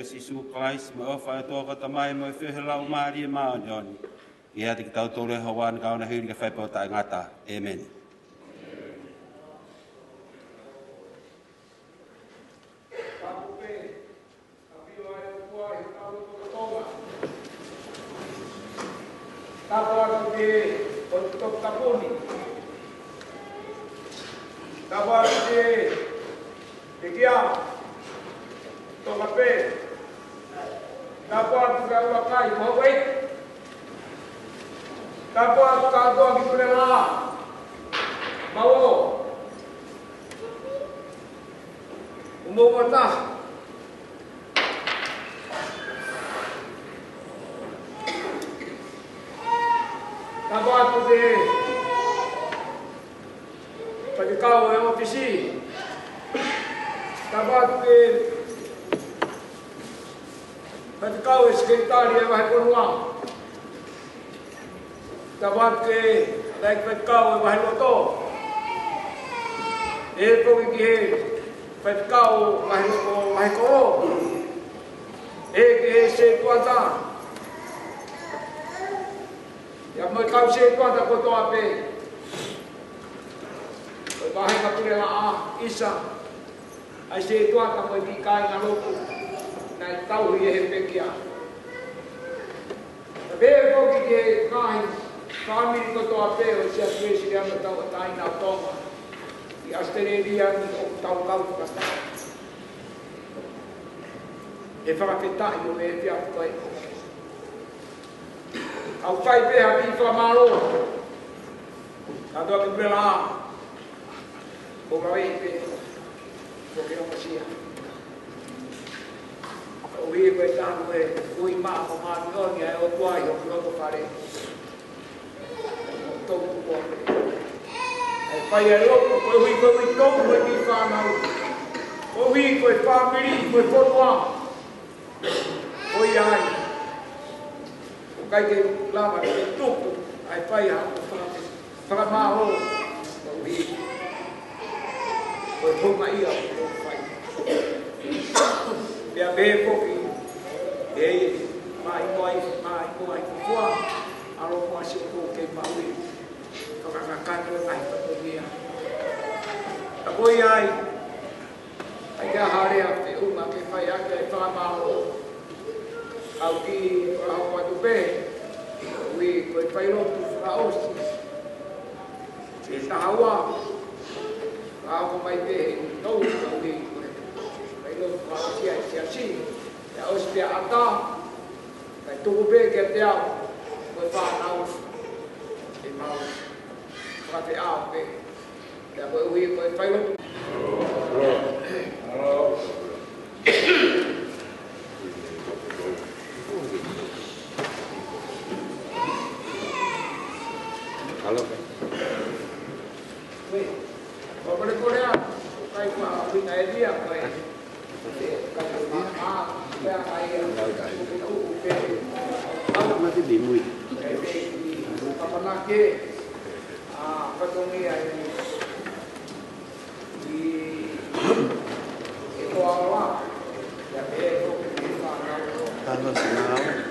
Sisu Christ mo ofa to ka tamai mo fehelau mari ma John. Ia te tau tole hawan ka na hiri ka fai po ta ngata. Amen. Tapos ke untuk kapuni. Tapos ke dia tomape. Tapos ke wakai mawai. Tapos ke doa di pulela. Mau. Umum mana? Tapos ke pada kau yang ofisi. Tapos ke pada kau sekretari yang mahal penuang. Tapos ke naik pada kau yang mahal motor. Itu ke pada kau mahal koro. e se tuata. Ya mo kau se tuata ko to ape. Ko bahe ka pure la a isa. Ai se tuata mo di kai na loku. Na tau hi he pekia. Be ko ki ke kai kami ko to ape o se presi ya tau tai na tonga. Di Australia ni o tau kau kasta. E whakawhetai o me pia koe. Au whai peha mi whamaro. Ka toa ki pera a. Ko kawai pe. Ko ke o masia. O hii koe tānu e. Ui maa ko maa ni oni ai o tuai o ki oto whare. O tōku kua pe. E whai e loko koe hui koe hui tōku e ki whanau. Ko hui koe whamiri koe whonua. Oi ai. O kai ke lama ke tupu ai pai ha o whakamaho o hi. O punga ia o whai. Pea behe poki e mai moai kua aro moa si o ke maui. Whakakakano e mai whakonia. A oi ai. Ai ka harea te uma ke whai ake ai whakamaho. Au ki au atu pe, ui koe whairotu whakaosi. E tahaua, au ko mai pe tau au ki koe whairotu whakaosi ai sia si. Ia osi te ata, kai tuku pe ke te au, koe whanau, e mau whakate au pe. Ia koe ui koe whairotu. Halo. Wei, kau boleh Korea, kau mau bina dia kau. Kau mahal, kau kaya. Halo nanti dimui. Apa lagi? Petuni ini di itu awal, ya itu kita Halo senang.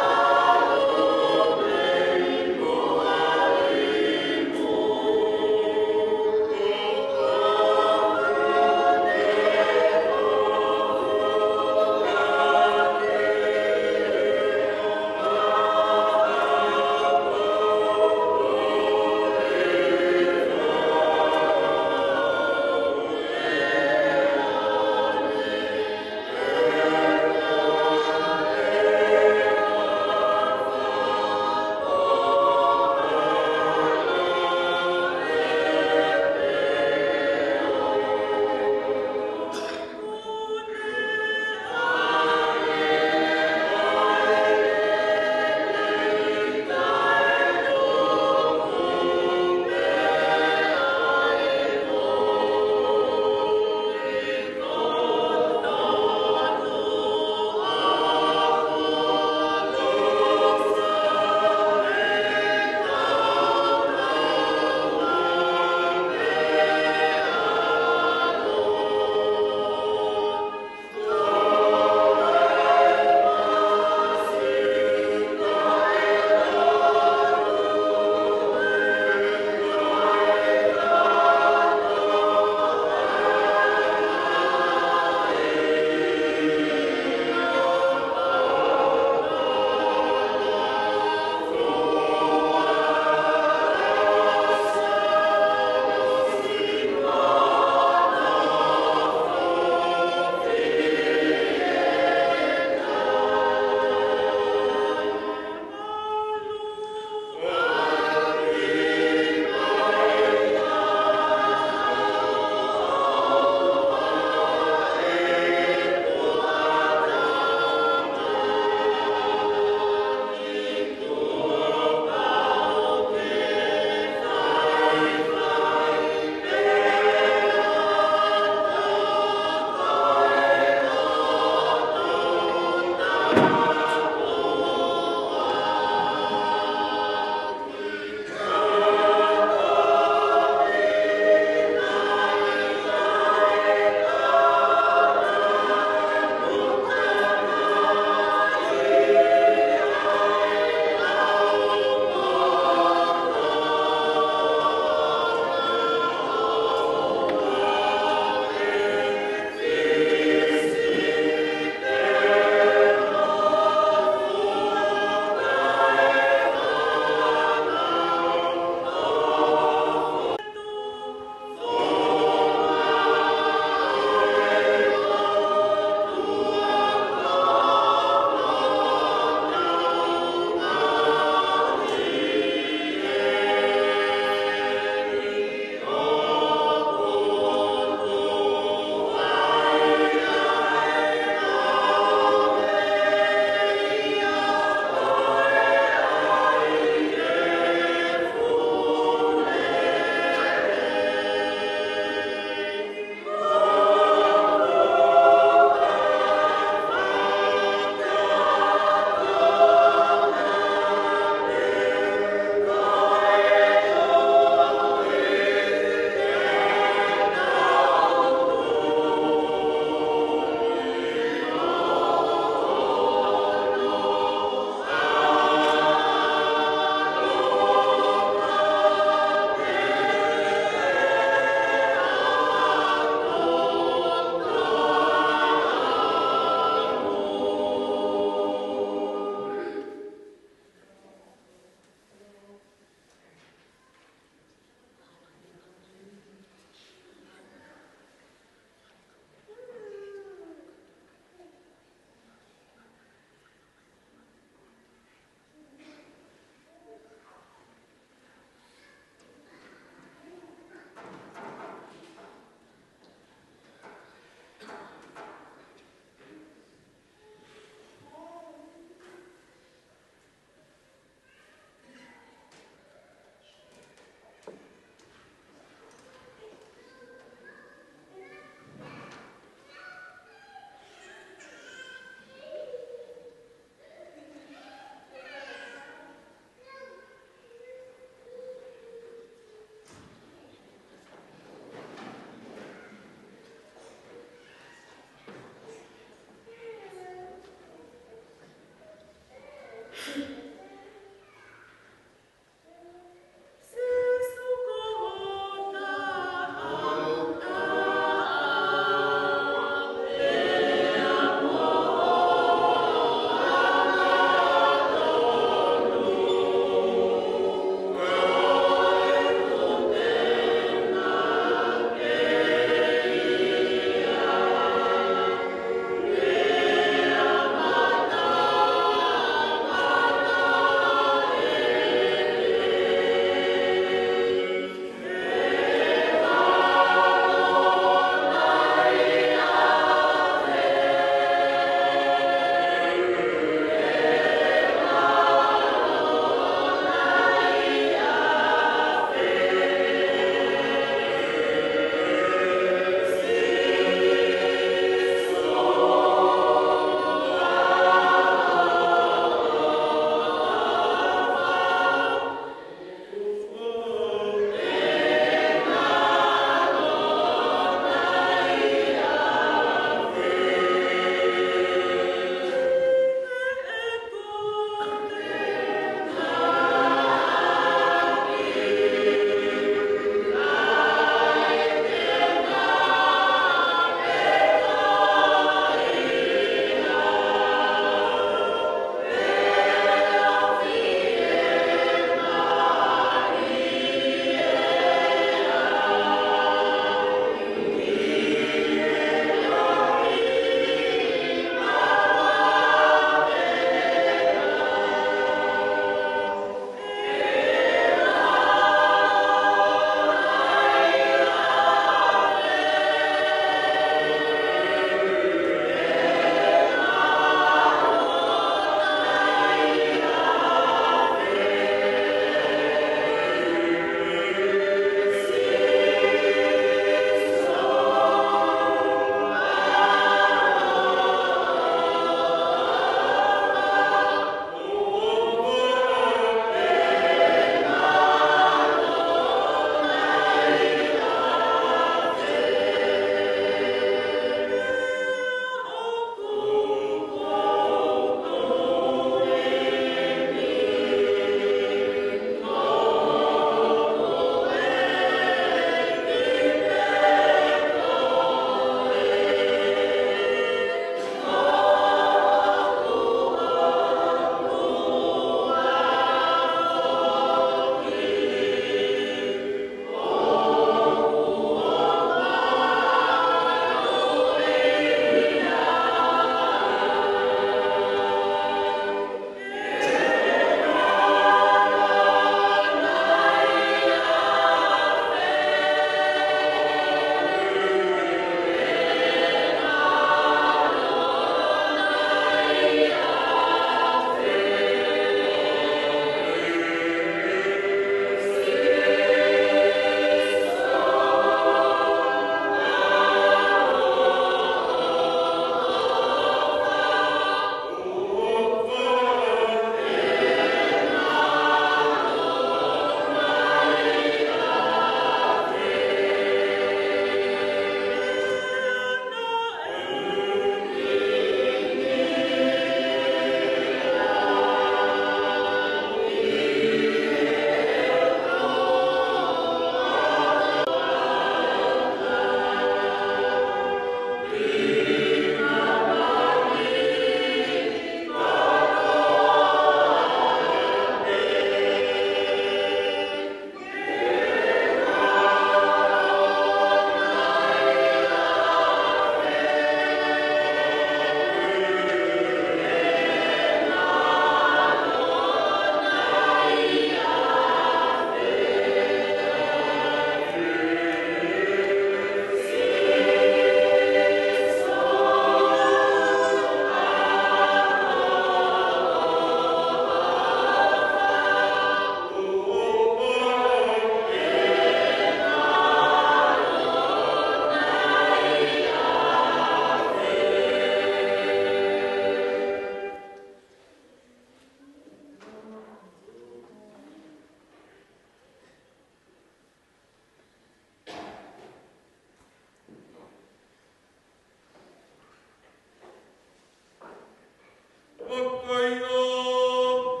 Whakaino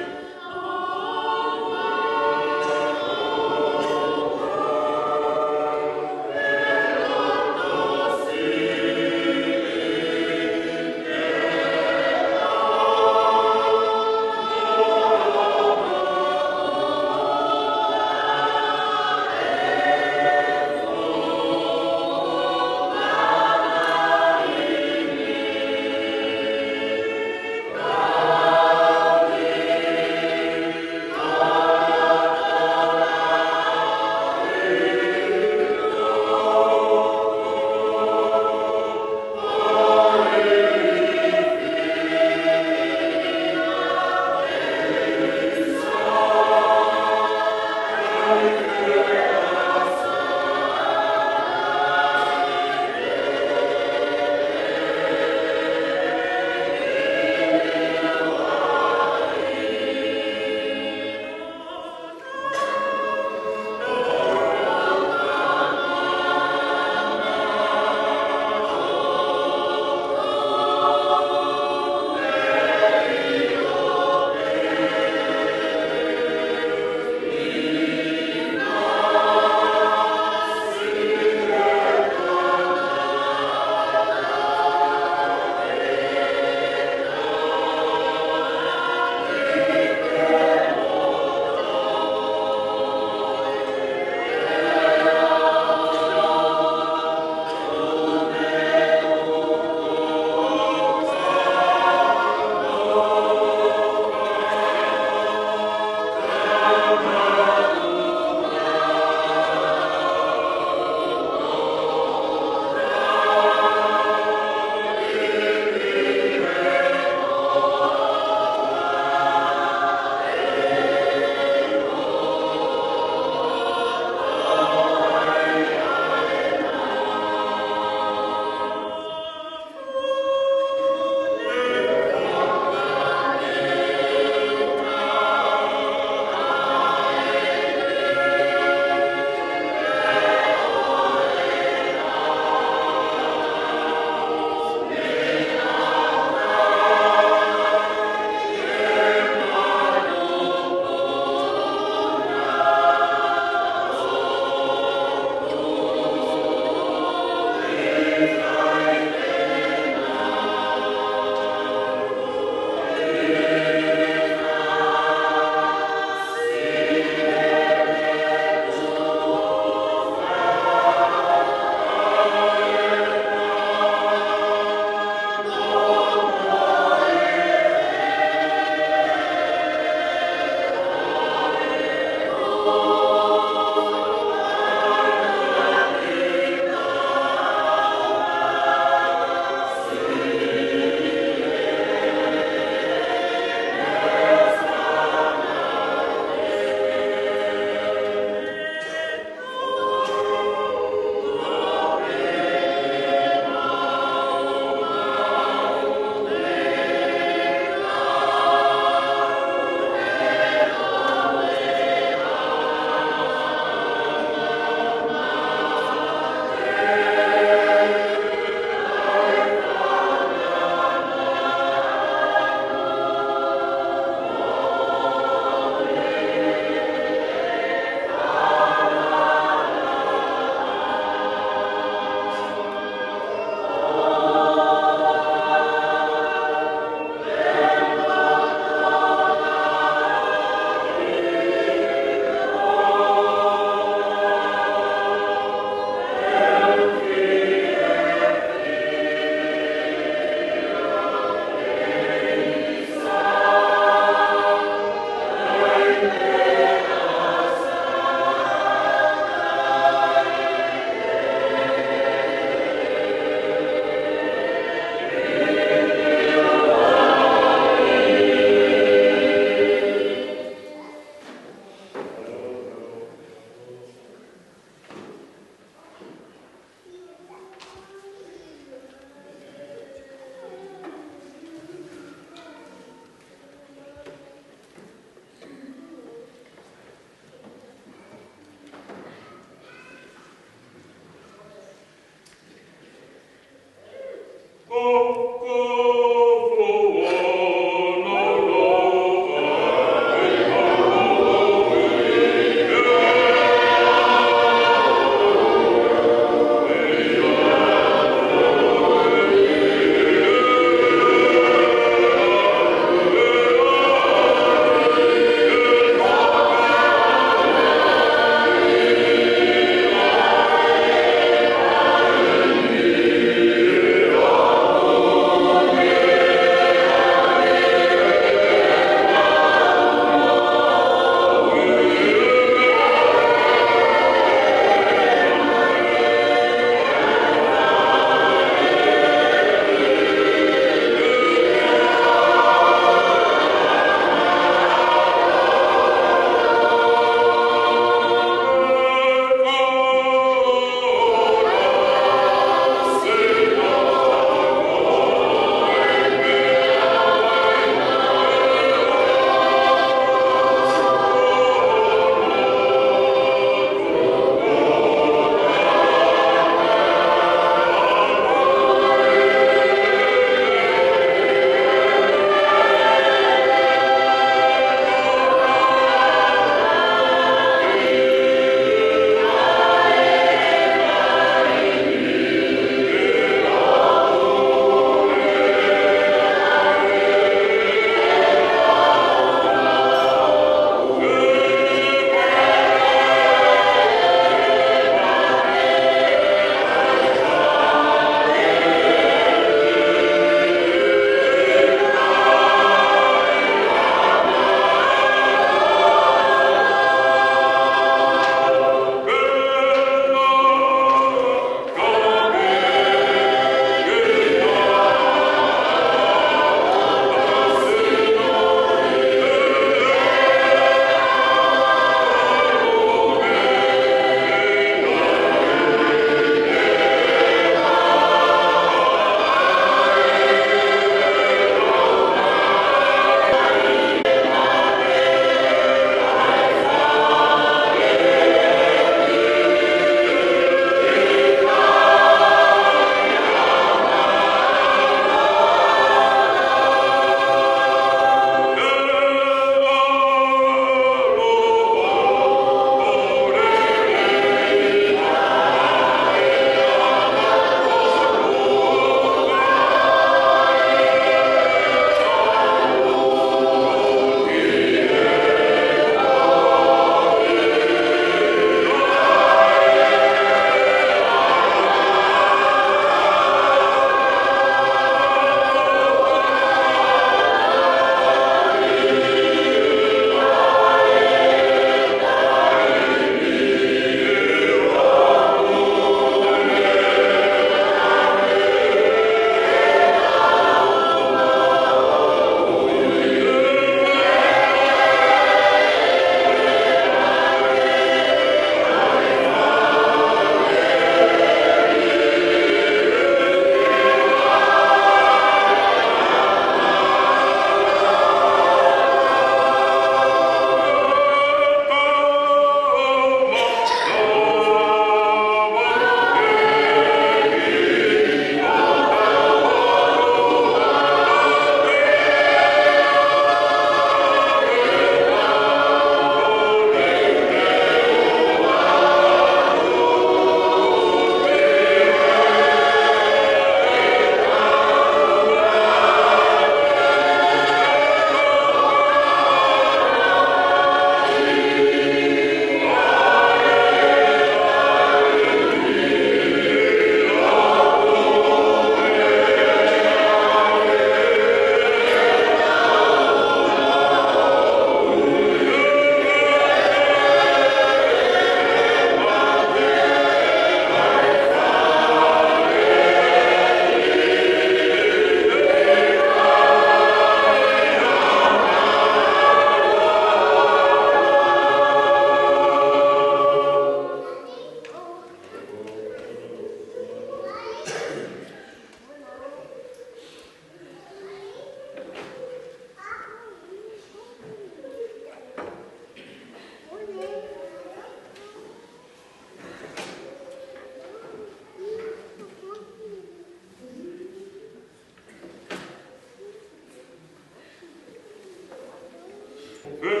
Oh,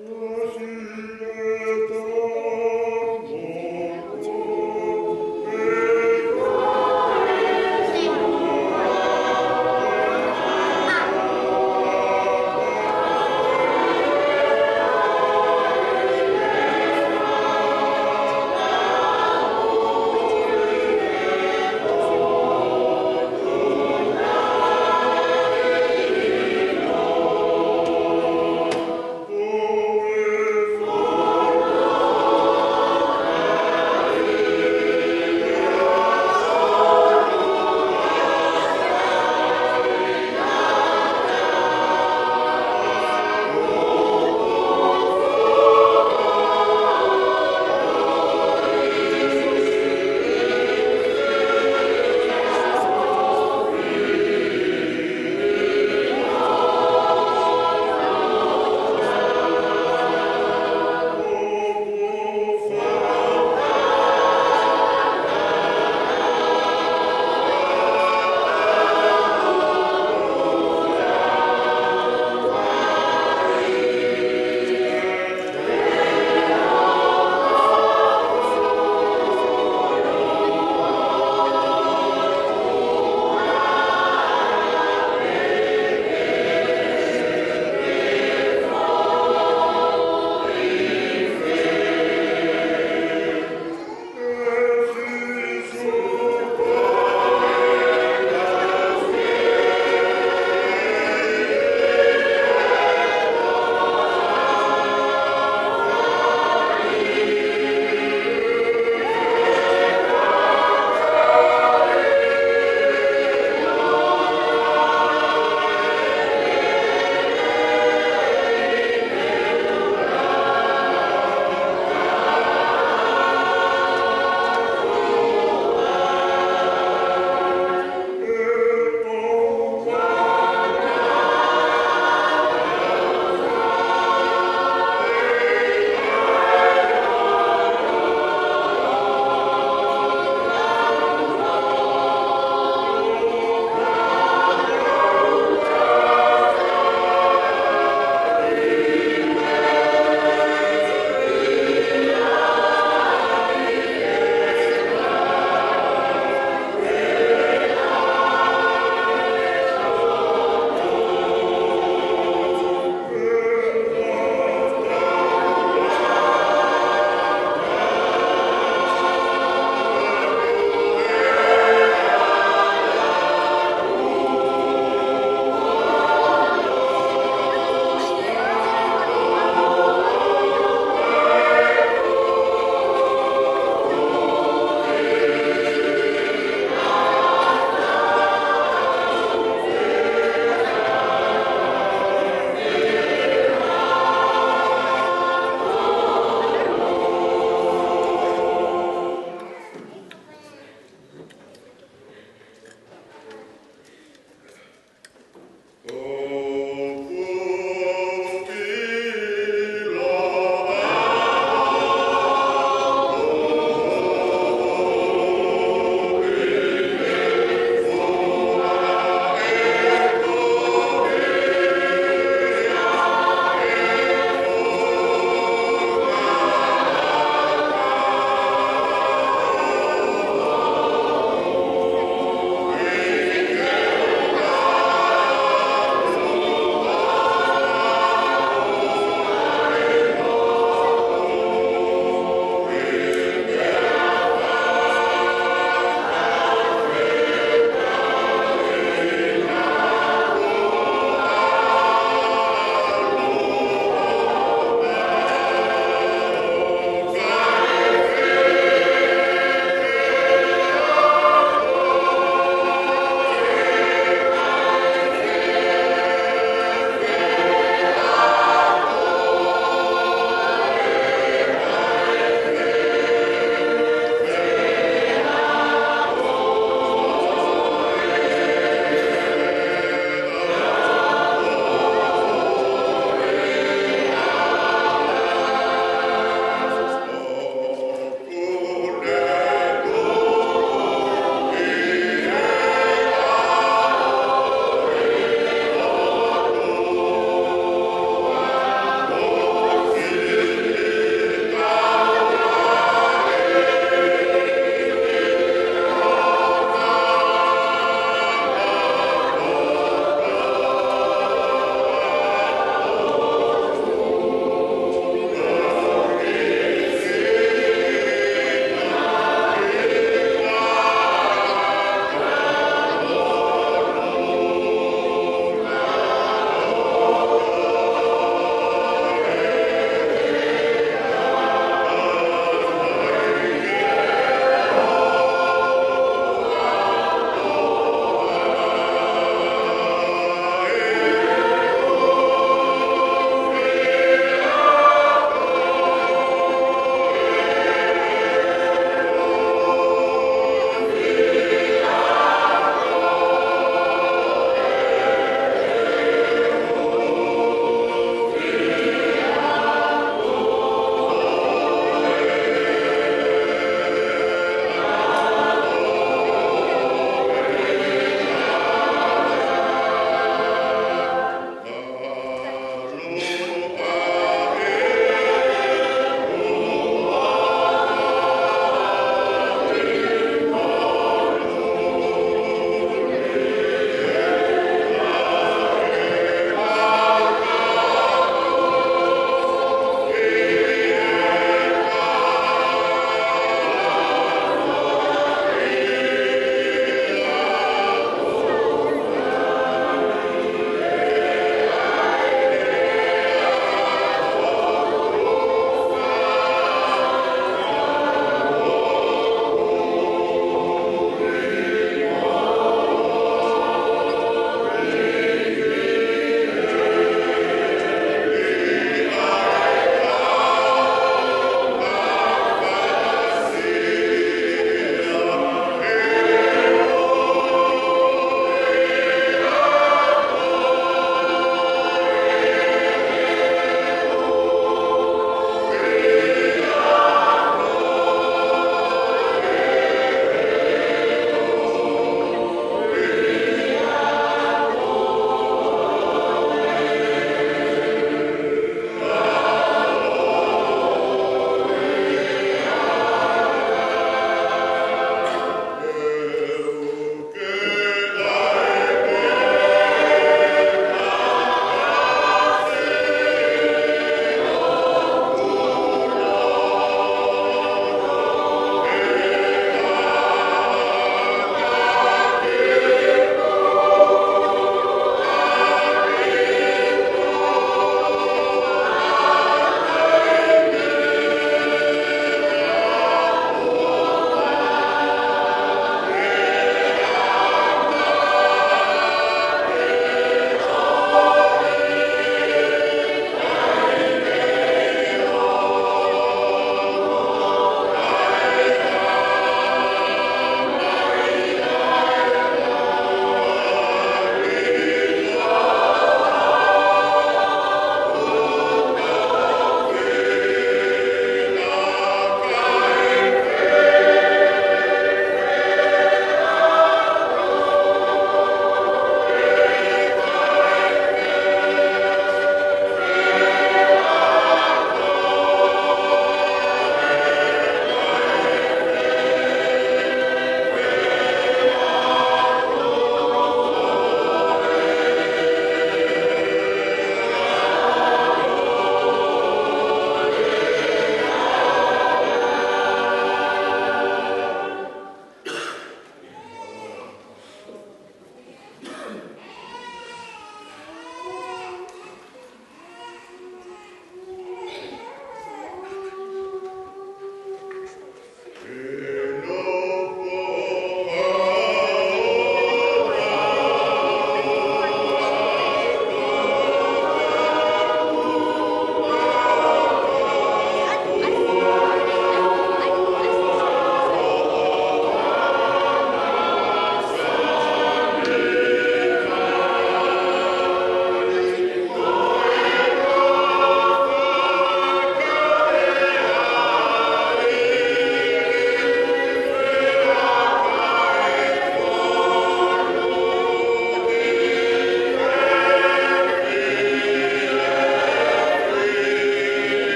Oh,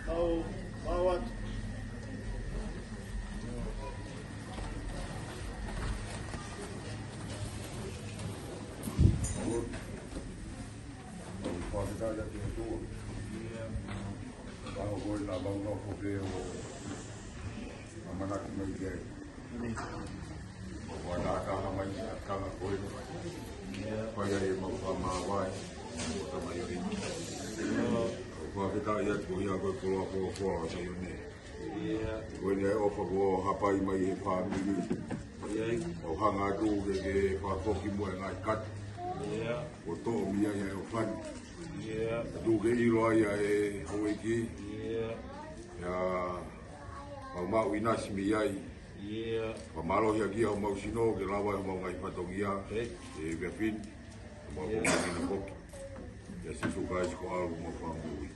Tau bawat Pakitanya tuo. Kalau boleh nak bangun aku beli mana kita pergi. Wala ka naman ka ako ito. Kaya yung magpamaway sa mayroon. Pakita yan ko yung ako sa yun eh. When I offer ko hapay may family. O hangado ke pakoki mo ang ikat. O to miya yung fan. Duge ilo ay hawiki. Ya pagmawinas miyay. Pamalo ya kia mau sino ke lawa mau ngai patongia. Gafin. Mau ngani na kok. Ya si suka ko algo mo pamui.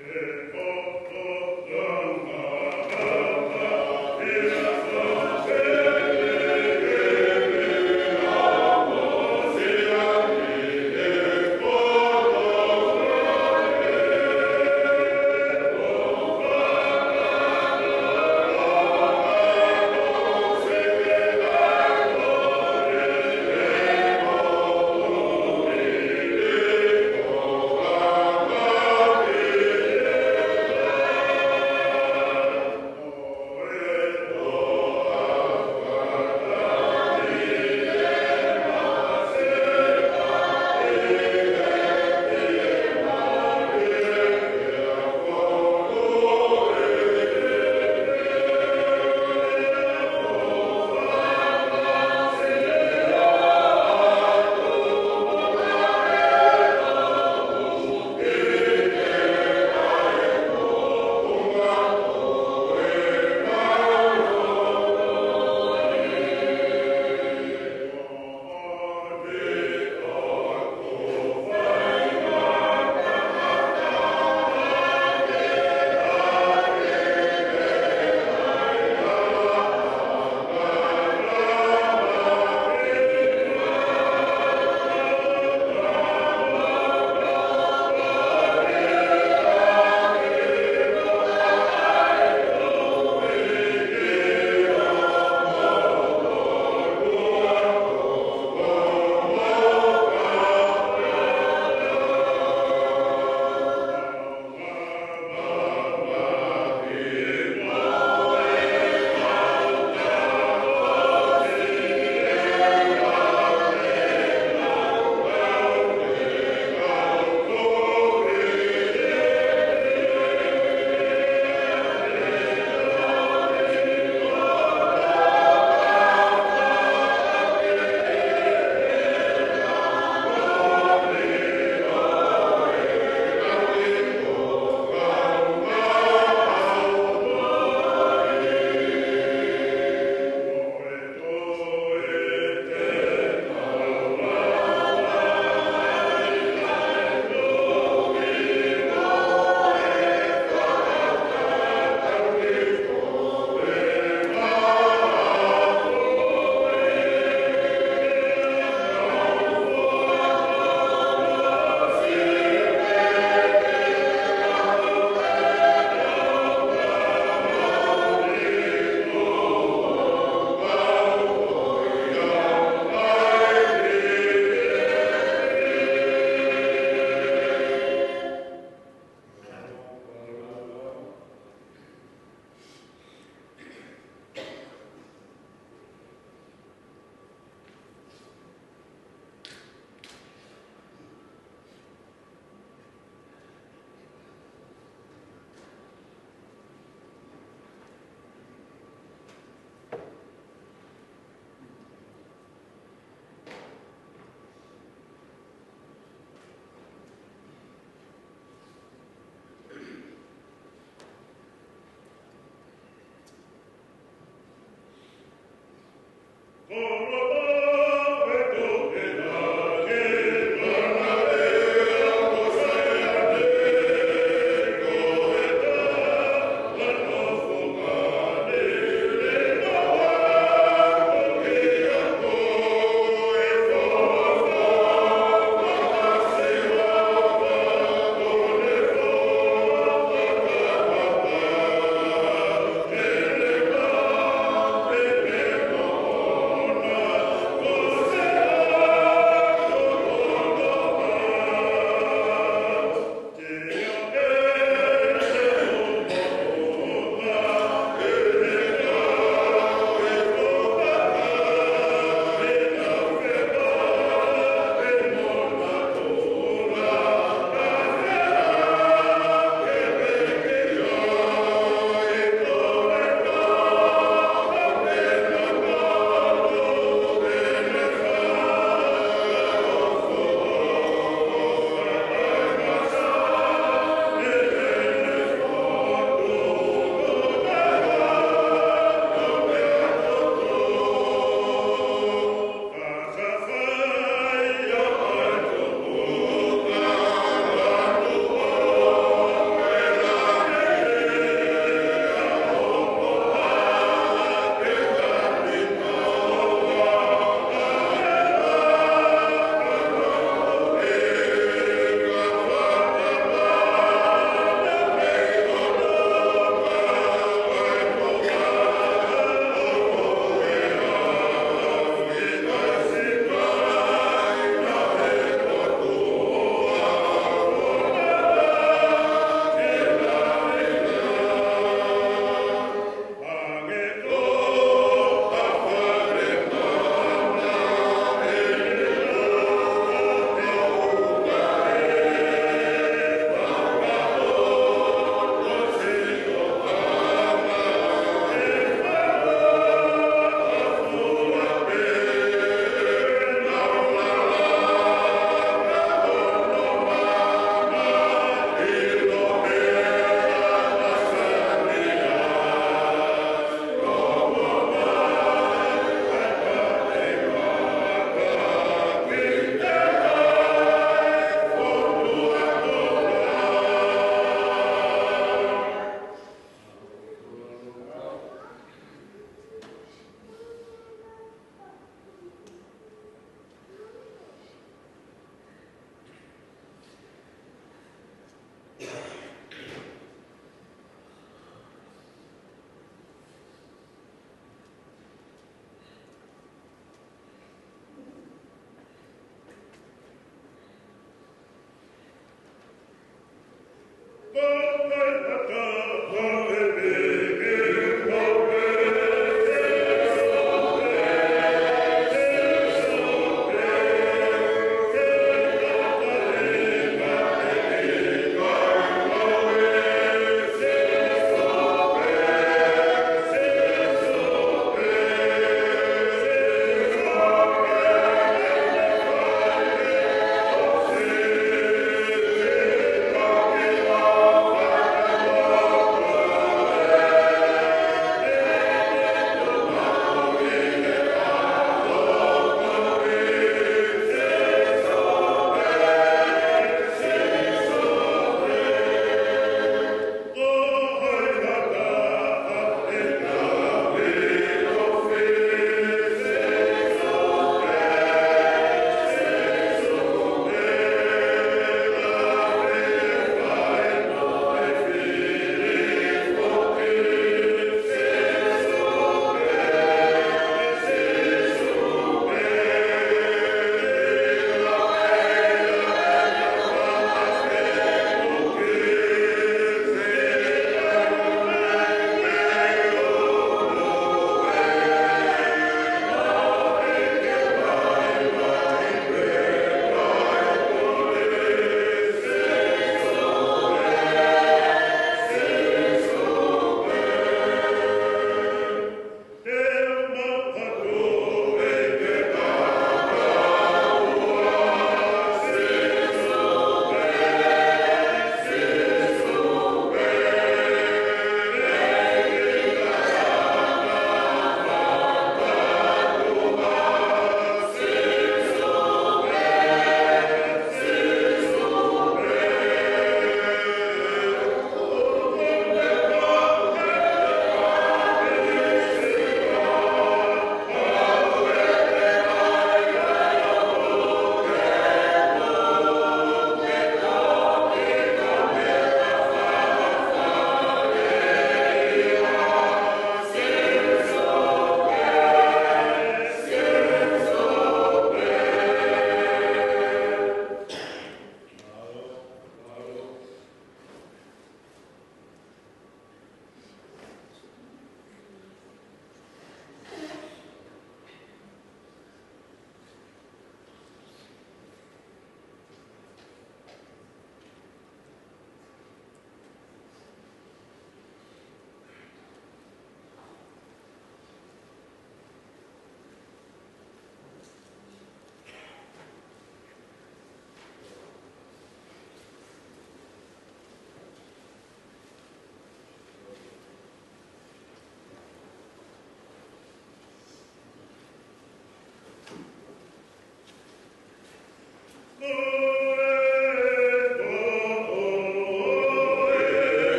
Amen.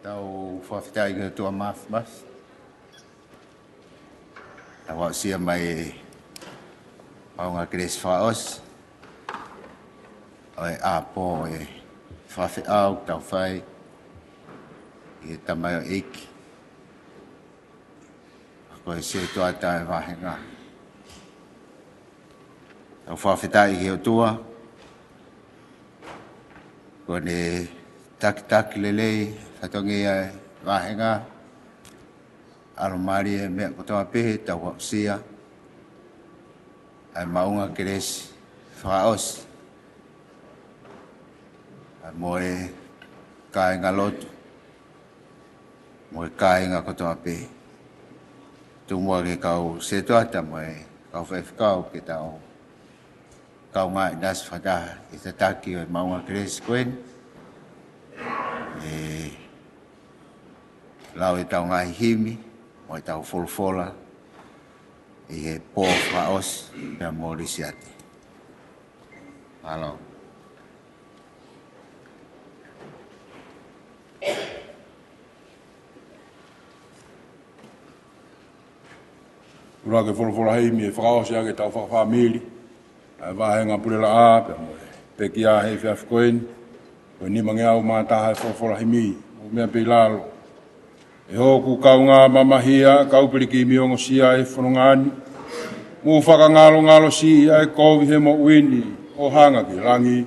tau whawhitai ngā tua mafmas. Tau sia mai maunga Grace Whaos. Oi apo e whawhi au tau whai. I tamai o iki. Koe se toa tae wahenga. Tau whawhitai ki o tua. Koe ne taki lelei, whatongi ai wahenga. Aromari e mea kotoa pehe, tau wapsia. Ai maunga Grace Whaos. Ai moe kāinga lotu. Moe kāinga kotoa pehe. Tu mua ke kau se toata moe, kau whewhikau ke tau. Kau ngā i nas whataha i te taki o maunga Grace Gwen. Lau i tau ngai himi, mo i tau wholfola, i he pō whaos, pia mōrisi ati. Alo. Ura ke wholfola himi e whakaosi ake tau whakawhamiri. Ai wahenga purela a, pia mo e peki a hei whiawhikoen. Koe ni mange au mātaha e wholfola himi, o mea pei lalo. E hoku kau ngā mamahia, kau periki miongo sia e whanongani. Mu whakangalo si ia e kovi he mo uini, o hanga ki rangi.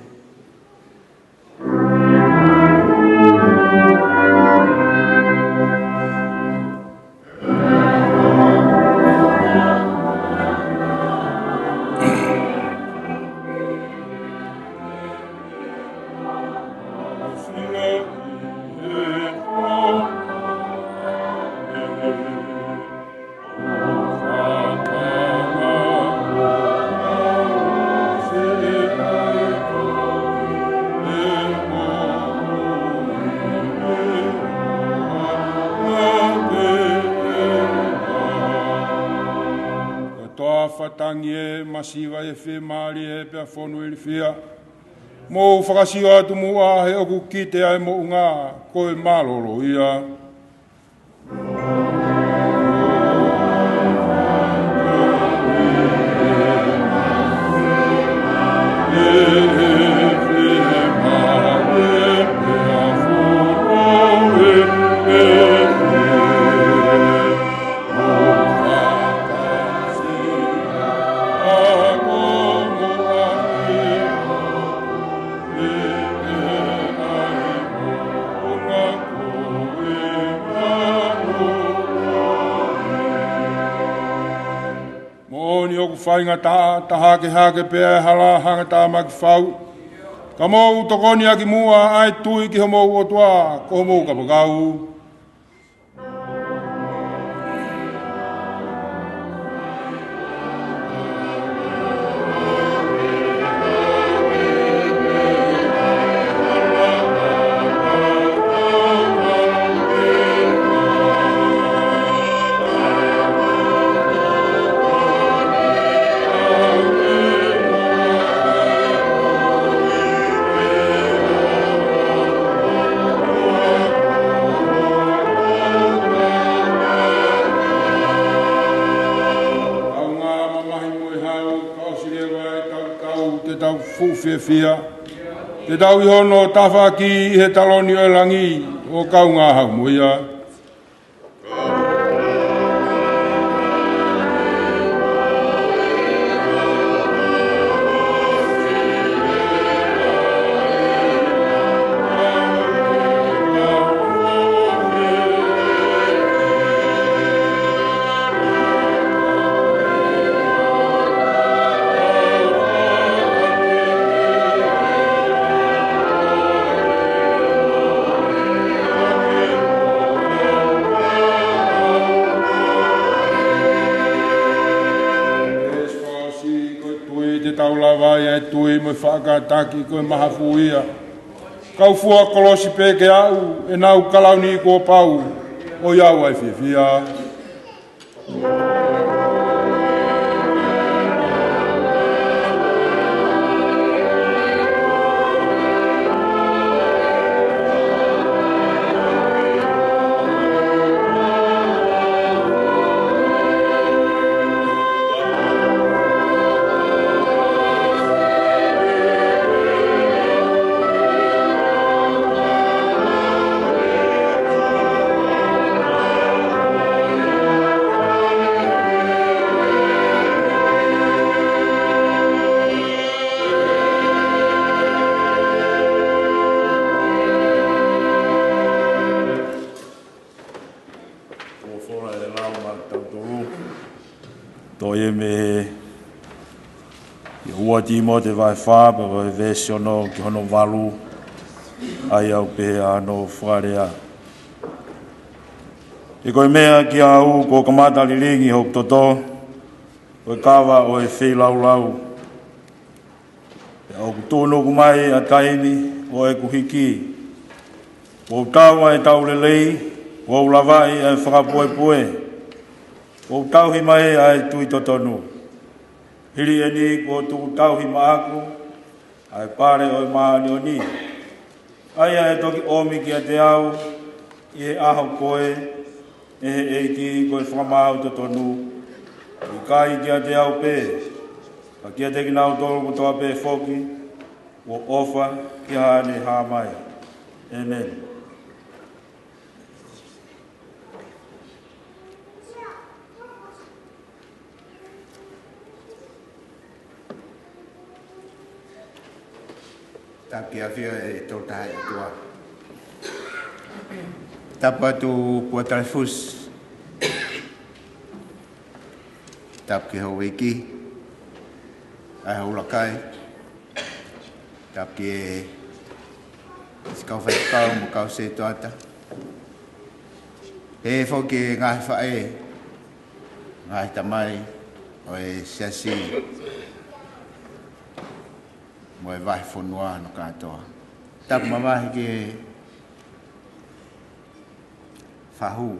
Whatangi e masiwa e whi maari e pia whonu ili whia. Mō whakasiwa atu mua he oku ki te ai mo unga koe malolo ia. Whainga taha ke hake pēa hala hanga tā maki whau. Ka mou tokoni aki mua ai tui ki homou o tua, ko homou ka pakau. Fia. Te tau i hono tawha ki he taloni o langi o kau ngā hau moia. Tui mo whakataki koe mahafu ia. Kau fua kolosi peke au, e nau kalauni ko pau, o iau ai whiwhia. Ia ua ti mo te vai wha, pa vai vesi ono ki hono walu. Ai au pe ano wharea. I koe mea ki au ko kamata liringi hok toto. Koe kawa o e whi lau lau. O kutono kumai a taini o e kuhiki. O tawa e tau lelei, o lavai e whakapoe poe. O tauhi mai ai tui totonu. Hiri e ni ko tu tauhi maaku, ai pare o maani o ni. Ai e toki omi ki a te au, i e aho koe, e he eiki koe whakamau totonu. I kai ki a te au pē, ka ki a te kinau tolu ko toa pē whoki, o ofa ki hane hā mai. Amen. Taki awhia e tō tahe e tua. Tapa tu Puatalefus. Tap ki hau wiki. Ai hau lakai. Tap ki e skau whaikau mo kau se toata. E whoki e ngahi whae. Ngahi tamai o e siasi. Mo e vai whanua no katoa. Tapu mamahi ki whahu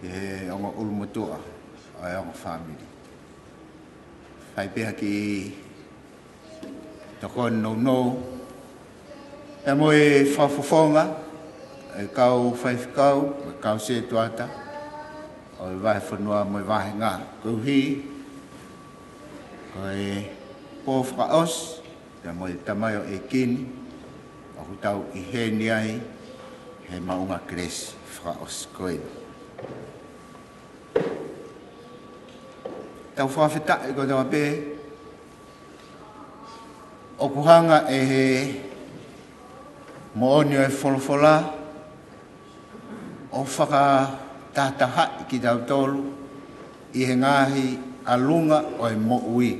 ki he onga ulumotua o e onga whamiri. Whai pēha ki tokon nou. E mo e whawhawhonga, e kau whaiwhikau, e kau se tuata, o e vai whanua mo e vai ngā. Kuhi, ko e pōwhaka os, te mo e tamai o e kini, o kutau i heni ai, he maunga kresi, whakaos koe. Tau whawhetai ko tawa pē, o kuhanga e he moonio e wholofola, o whaka tātaha ki tau tolu, i he ngahi alunga o e mo ui.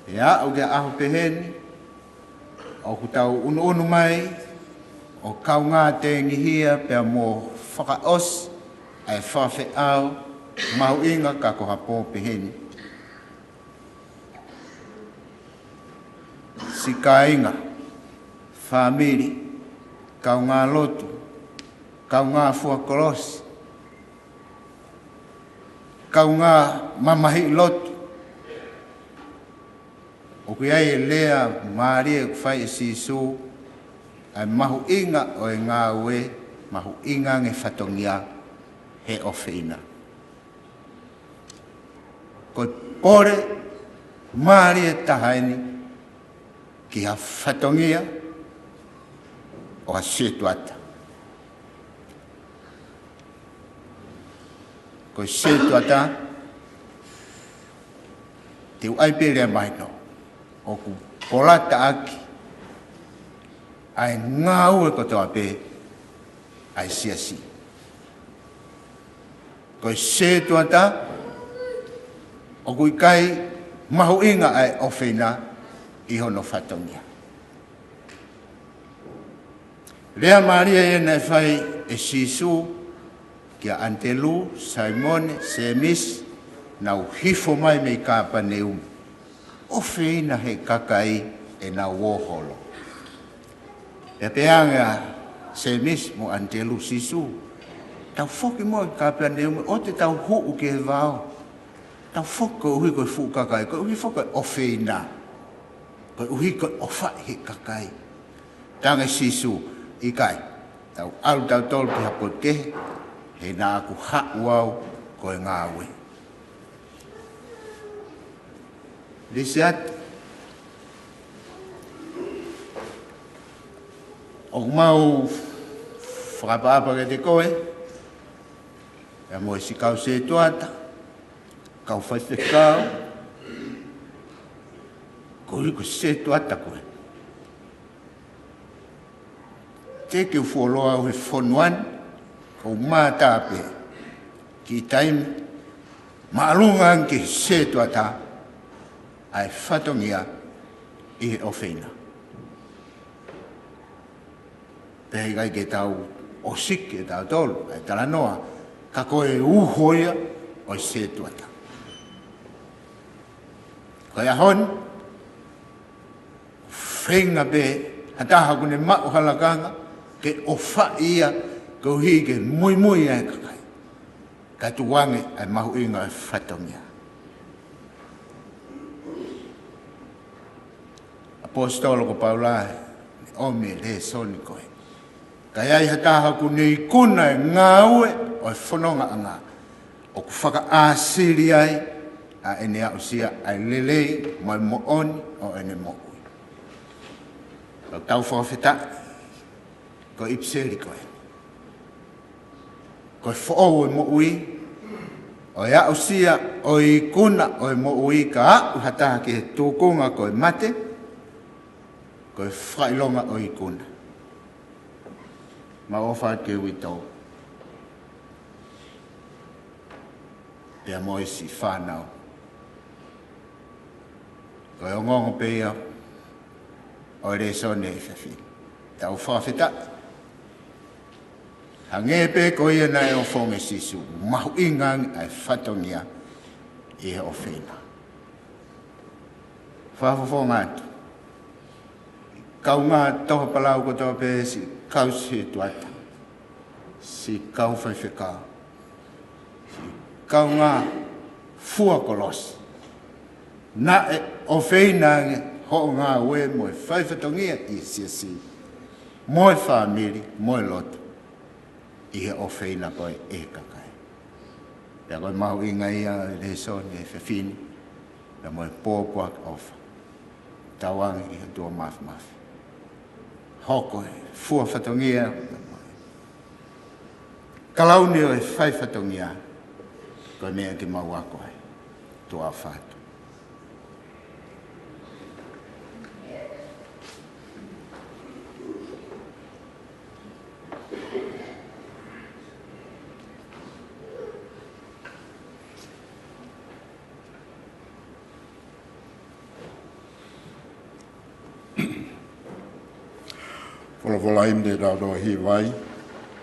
E a o ke aho peheni, o kutau unu mai, o kau ngā te ngihia pia mō whakaos, ai whawhe au, mahu inga ka koha pō peheni. Si ka inga, whamiri, kau ngā lotu, kau ngā fuakolosi, kau ngā mamahi lotu, o kui ai e lea maari e whai e sisu, ai mahu inga o e ngā ue, mahu inga nge whatongia he ofeina. Koi pore maari e tahaini ki ha whatongia o a setuata. Koi setuata te uaipere mai no. O ku polata aki, ai ngā ue kotoa pē, ai siasi. Koe se tuata, o kui kai mahu inga ai ofeina i hono whatongia. Rea Maria e nei whai e sisu, kia Antelu, Simone, Semis, nau hifo mai mei kāpa neumu. O whina he kakai e na woholo. E peanga se mismo Antelu sisu. Tau whoki mo ka pia neume, o te tau huu ke he vau. Tau whoki ko uhi koe fu kakai, ko uhi whoki o whina. Ko uhi koe o whai he kakai. Tanga sisu i kai. Tau alu tau tolu ki hapo ke, he na aku hau au koe ngāwe. Lisiat, o mau whakapapa ke te koe, e mo si kau se tuata, kau whaiwhekau, ko riko se tuata koe. Te ke uwholoa ue whonuan, ko mātāpe, ki taimi, maalunga anke se tuata, ai whatongia i o whina. Pehi gai ke tau o siki e tau tolu, ai tala noa, ka koe uhoia o se tuata. Koe ahon, whenga be, hataha kune mao halakanga, ke o wha ia, ko hi ke mui mui ai kakai. Ka tuwange ai mahu inga e whatongia. Apostolo ko Paula, o me le soni koe. Kai ai hataha ku nei kuna e ngāue o e whanonga anga. O ku whaka āsiri ai a ene a usia ai lelei mai mo oni o ene mo ui. Ko tau whawhita ko ipseri koe. Ko e whao e mo ui o e a usia o i kuna o e mo ui ka a hataha ke tūkunga ko e mate ko e whailonga o i kuna. Ma ofa ke witau. Pea moisi whanau. Ko e ongongo pea o re sone e whawhi. Tau whawhita. Hange pe ko ia na e o whonge sisu. Mahu ingang ai whatongia e o whena. Whawhawhonga atu. Kau ngā toha palau ko toha pe si kau si tuata. Si kau whaiwhekau. Si kau ngā fua kolos. Na e o whenange ho ngā ue mo e whaiwhatongia i si. Mo e whamiri, mo e loto. I he o whena koe e kakai. Pea koe mahu inga ia le soni e whawhini. Pea mo e pōpuak ofa. Tawangi i he tua mafi. Hoko e fua whatongia. Kalauni o e whai whatongia. Koe mea ki mau ako e. Tua whātu. Whalafola imde rau roa hi vai,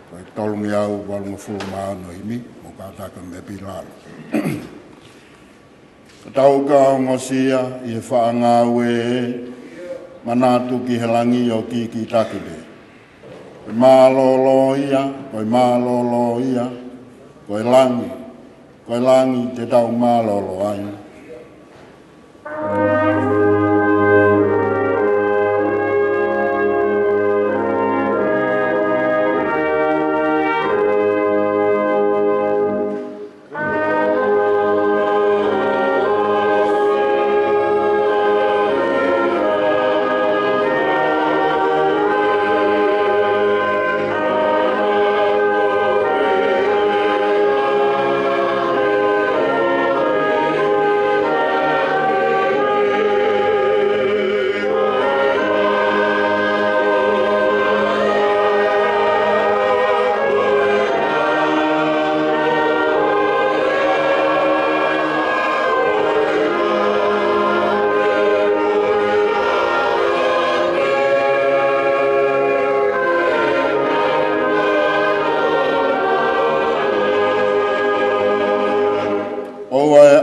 koe tolungi au walunga fulu maa no himi, mo kātaka me pilalo. Ka tau ka o ngosia i he whaanga ue manatu ki he langi o ki takide. Koe mālolo ia, koe langi te tau mālolo ai.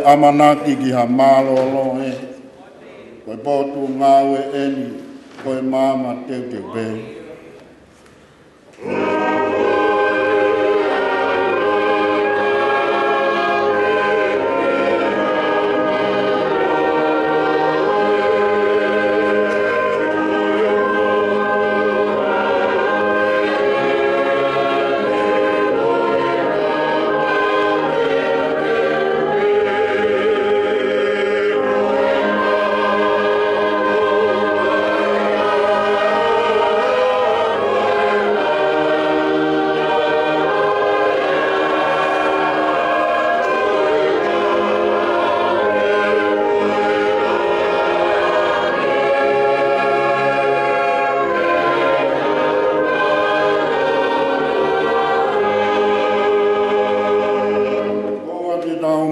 Amanaki ki ha mālolo e, koe pōtu ngāwe eni, koe māma te pē.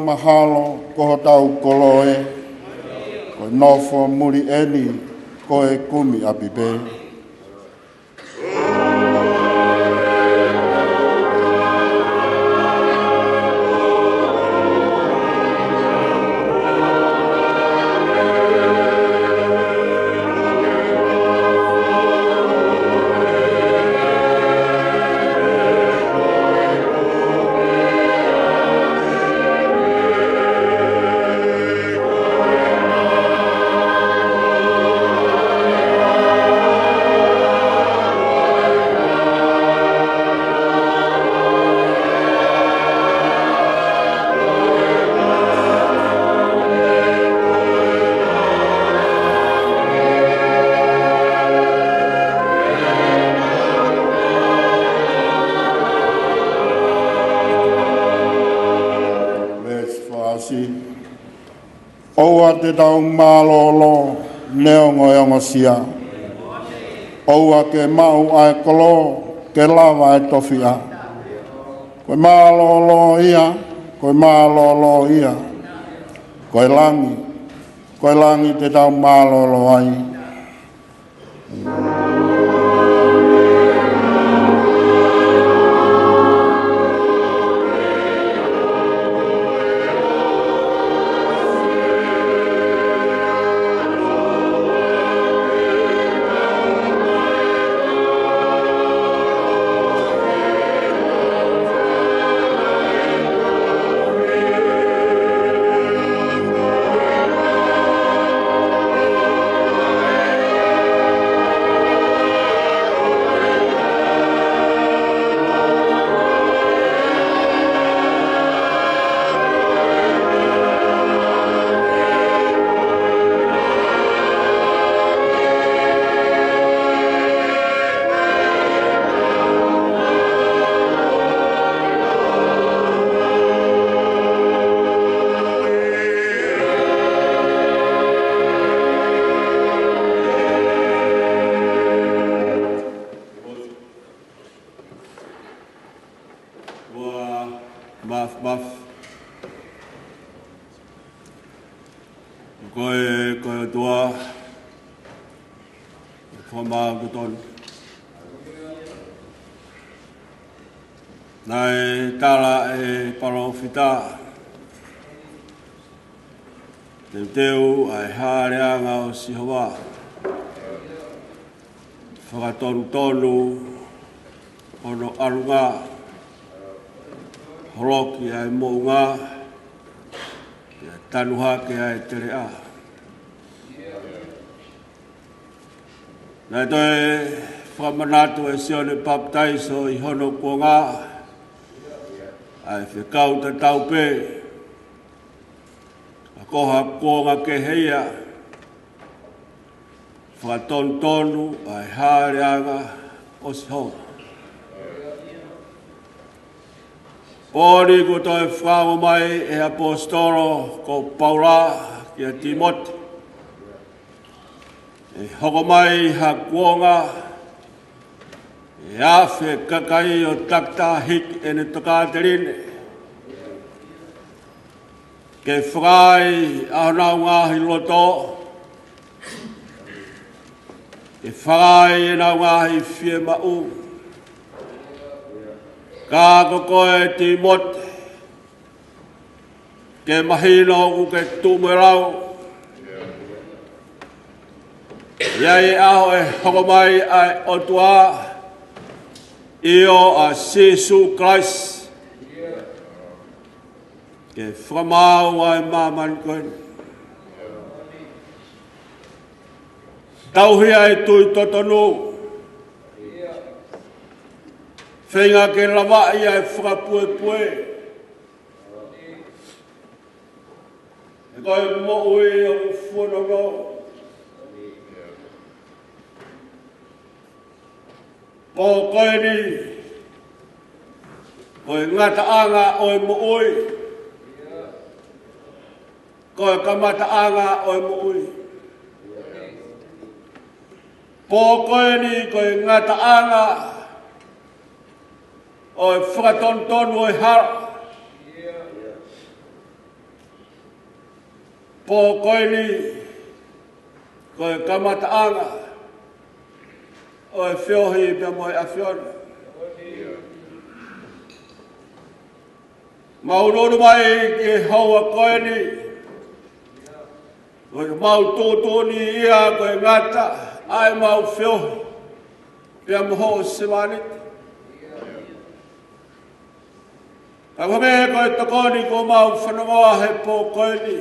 mahalo koho tau koloe, ko Koe nofo muri eni koe kumi apipe. Oua te tau malolo neo ngoyongo sia. Oua ke mau ai kolo ke lava e tofia. Koe malolo ia, koe malolo ia. Koe langi te tau malolo ai. Koe tua, whamā kuton. Nai tala e parofita. Teu ai hareanga o sihoa. Whakatonu tonu, ono arunga. Horoki ai mounga. Tanuha ke ai tere a. Nai toi whamanatu e sione baptaiso I hono kuonga. Ai whikau te taupe. A koha kuonga ke heia. Whakatontonu ai hareanga o siho. Ori ko toi whango mai e apostolo ko Paula ki a Timoti. E hoko mai ha kuonga. E awhe kakai o takta hik e ne tokaterine. Ke whakai ahanau ngahi loto. Ke whakai e nau ngahi fie mau. Ka kokoe Timoti. Ke mahino ku ke tūmerau. Iai aho e hoko mai ai otua. Io a Jesu Christ. Ke whamau ai maman koe. Tauhi ai tui totonu. Whenga ke lava i ai whakapue. E koe mo ui o whanoro. Ko koe ni. Koe ngata anga o mo ui. Koe kamata anga o mo ui. Po koe ni koe ngata anga. O whakatontonu o hara. Po koe ni ko e kamataanga o e whiohi pia mo e awhiona. Mauroro mai ke haua koe ni, ko e mau tōtoni ia ko e ngata, ai mau whiohi pia mo ho se mani. Ka wame ko e takoni ko mau whanongoa he pō koe ni,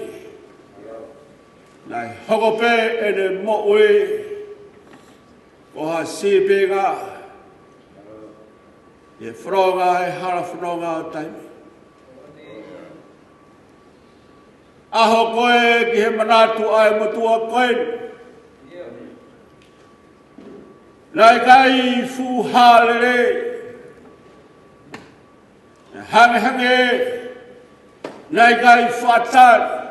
nai hokope e ne mo ui, ko ha sipe ngā, e whanonga e hara whanonga o taimi. Aho koe ki he manatu ai motua koe ni. Nai kai fu hālere, hange hange, nai kai whatari.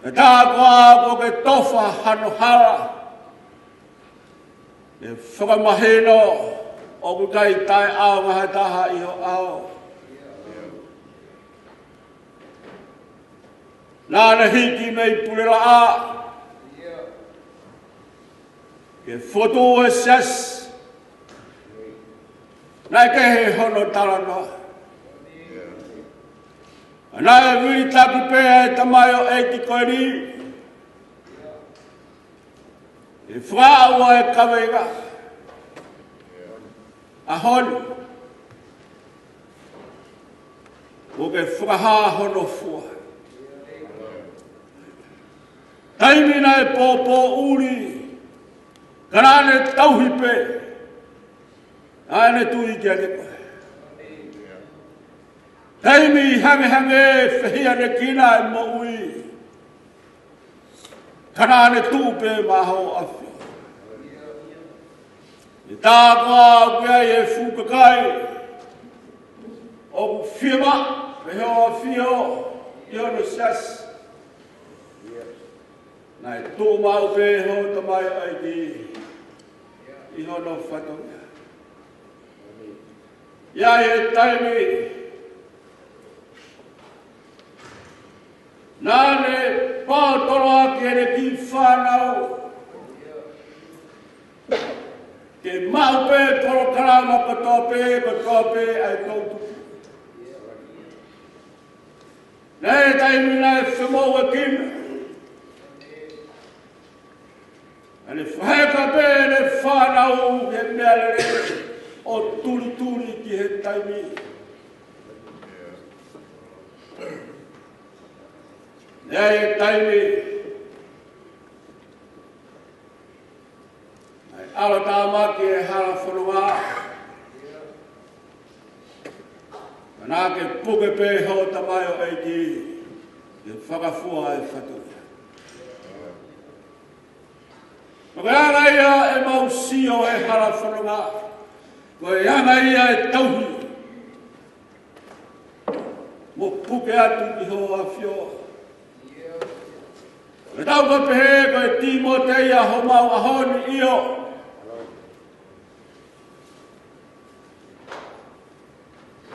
E tā koa ko ke tofa hano hara, e whakamahino o ku kai tai ao ngaha taha iho ao. Nāna hiki mei purera a, ke whoto e sas, nai ke he hono taranoa. Nai e wiri taki pēa e tamai o e ki koe ni, e whāua e kaweinga, a honi, o ke whakahā hono fua. Taimina e pōpō uri, karane tauhipe, ane tui kia ke koe. Taimi hange hange whehia ne kina e mo ui, karane tūpe maho awhi. I tā koa kia e whukakai, o whima, peheo a whio, i ono sas. Nai tō mau pē ho tamai ai ki i hono whatonga. Ia e taimi, nāne pātoro aki ere ki whānau, ke mau pē toro karama katoa pē ai tōtuki. Nei taimi nai whamau e kina, ane whaheka pēne whānau he mealere o turi ki he taimi. Nei e taimi, ai ala tā maki e hara whanua, nā ke puke pē hau tamai o eiki, ke whakafua e whatua. Koeanga ia e mausio e hara whanonga. Koeanga ia e tauhi. Mo puke atu ki ho a whio. E tau ka pehe koe Timoteia ho mau ahoni io.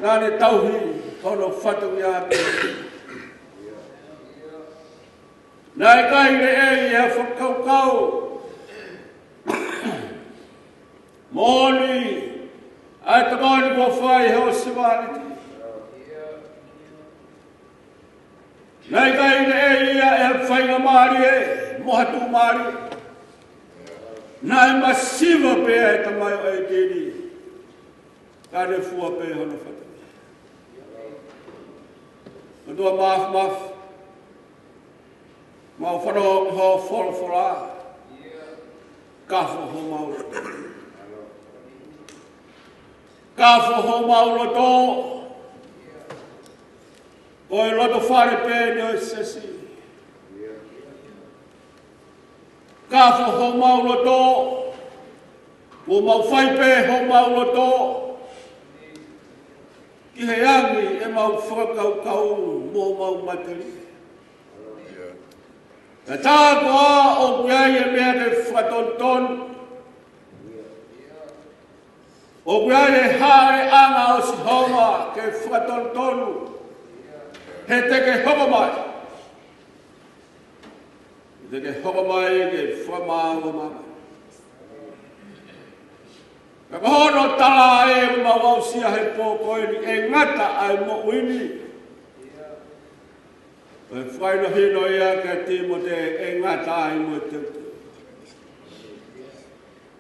Nāne tauhi kono whatu ia ke. Nai kai re e ia whakaukau. Mōni, ai takoni kua whai heo siwariti. Nei kai ne e ia e whainga maari e, mohatu maari. Nai masiva pēa e tamai o e tēri. Kāre fua pēa hono whata. Matua maf. Mau whanau ho whora. Kafo ho maura. Kafo ho mauro tō, ko e loto whare pēne o sesi. Kafo ho mauro tō, ko mau whai pē ho mauro tō, ki he angi e mau whakakau mō mau matari. E tā koa o kuiai e mea ke whatontonu, o kuiai e hare anga o si honga ke whatontonu, he teke hoko mai. Te ke hoko mai ke whamā o mama. Ka hono tala e mawau sia he pōkoini e ngata ai mo uini. E whaino hino ia ka Timote e ngata ai mo te.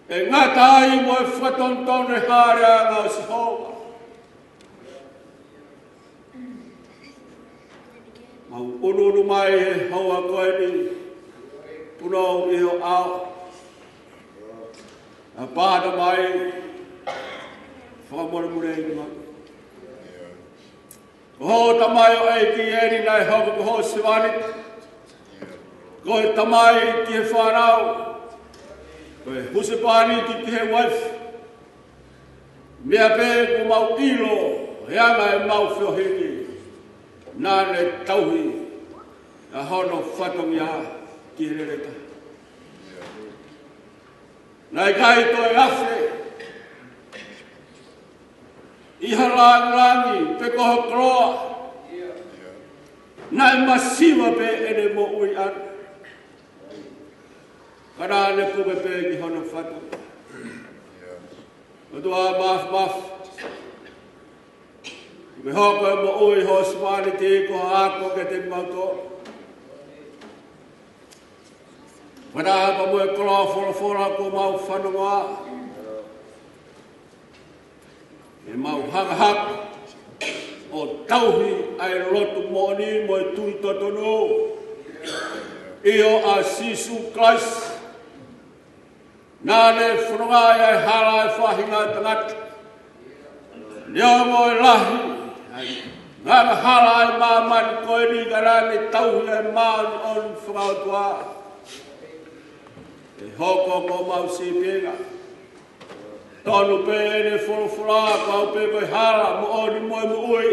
E ngata ai mo e whatontone hare a ngau si hoa. Mau ununu mai he hoa koe ni. Puno i ho ao. A pāta mai. Whakamore mure i ni mai. Ko tamai o e ki eri nai hoko ko ho siwani. Ko e tamai ki he whanau. Ko e husipani ki he wife. Mea pe ko mau ilo. Heanga e mau whiohiki. Nāne tauhi. A hono whatongi a ki he rereta. Nai kai to e awhi. Iha langi, pe koho kroa. Nai masiwa pe ene mo ui an. Kana ne puke pe ki hono whatu. Otua maf. Me hoko e mo ui ho smani te ko hako ke te mauto. Whana pa mo e kroa fora ko mau whanonga. E mau hanga o tauhi ai rotu moni mo e tui totono. Io a Sisu Christ. Nāne whanongai ai hala e whahinga tangata. Nio mo e lahi. Nganga hala ai māmani koe ni garane tauhi ai maani on whangautua. E hoko ko mau si pienga. Tonu pe ene whorowhora, kau pe koe hara, mo oni moe mo ui.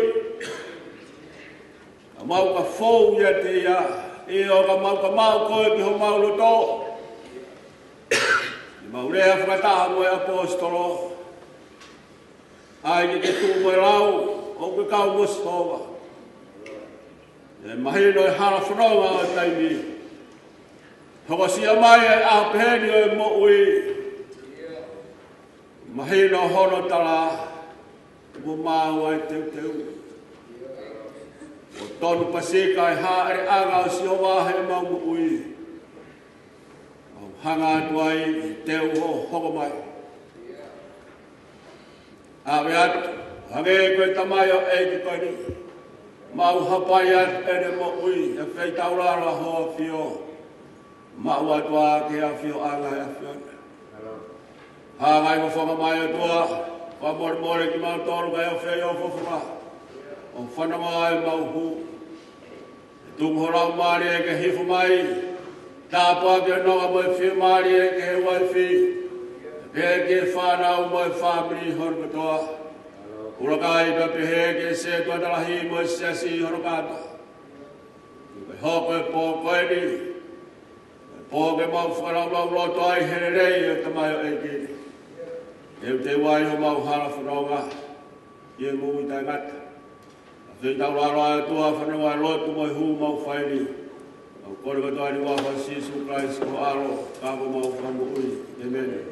Ka mau ka whou ia te ia, e o ka mau koe ki ho mau loto. I mau rea whakataha moe apostolo. Ai ki ke tū moe rau, o ke kau mostova. E mahino e hara whanonga o taimi. Hoko sia mai e ahapeheni o e mo ui. Mahina hono tala, mo māu ai teu. O tonu pasika e haere anga o si o wāhe mau mo ui. O hanga atu ai i teu ho hoko mai. Awe atu, hange koe tamai o e ki koe ni. Mau hapai atu ene mo ui, e whei taurara hoa fio. Mau atu a ke a fio anga e a fio. Hangai mo whanga mai o tua, whamore ki mau toru kai o whei o whawhunga. O whanama ai mau hu. Tungho maari e ke hifu mai, tāpua ki o noga mo e whiu maari e ke he waifi. Pēr ki e whanau mo e whamiri horo katoa. Urakai pa pehe ke se tua talahi mo e sesi horo kata. Hoko e pō koe ni. Pō ke mau whanau lau loto ai hererei o tamai o e kini. E te wai ho mau hara whanonga, i e mui tai ngata. A whi tau raro ai tua whanonga e lotu mo i hu mau whaini. Au kore katoa ni wafa Sisu Christ ko aro, kako mau whanmo ui. Amen.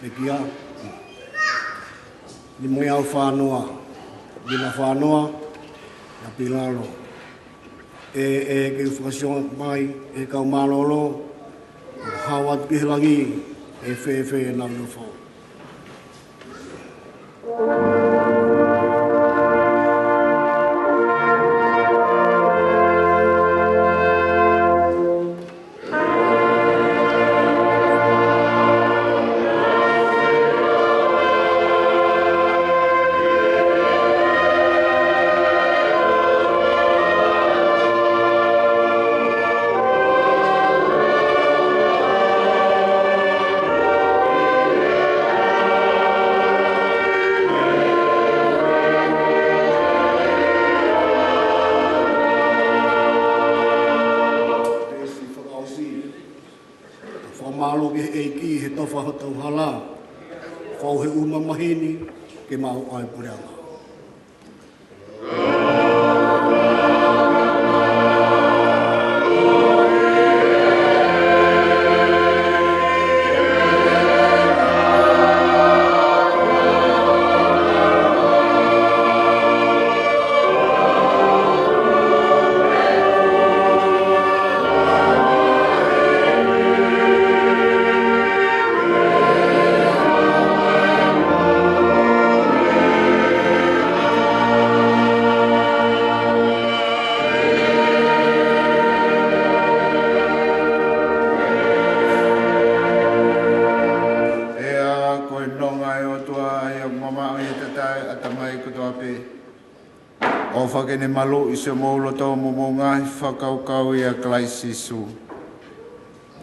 me kia. Ni mo ia whanua, ni na whanua, na pilalo. Ke whakasionga mai, kau malolo, hawat pihilangi, whe na lufo. Ke mau ai pureanga. O whakene malo i se maulo tau mo ngai whakaukau i a Klaisi Su.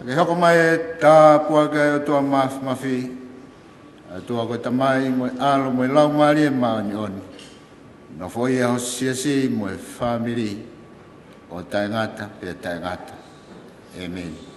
Ke hoko mai e tā puakai o tua mawhi. A tua koe tamai mo alo mo lau maari e maani oni. Na foi e ho siasi mo e whamiri o taingata pe taingata. Amen.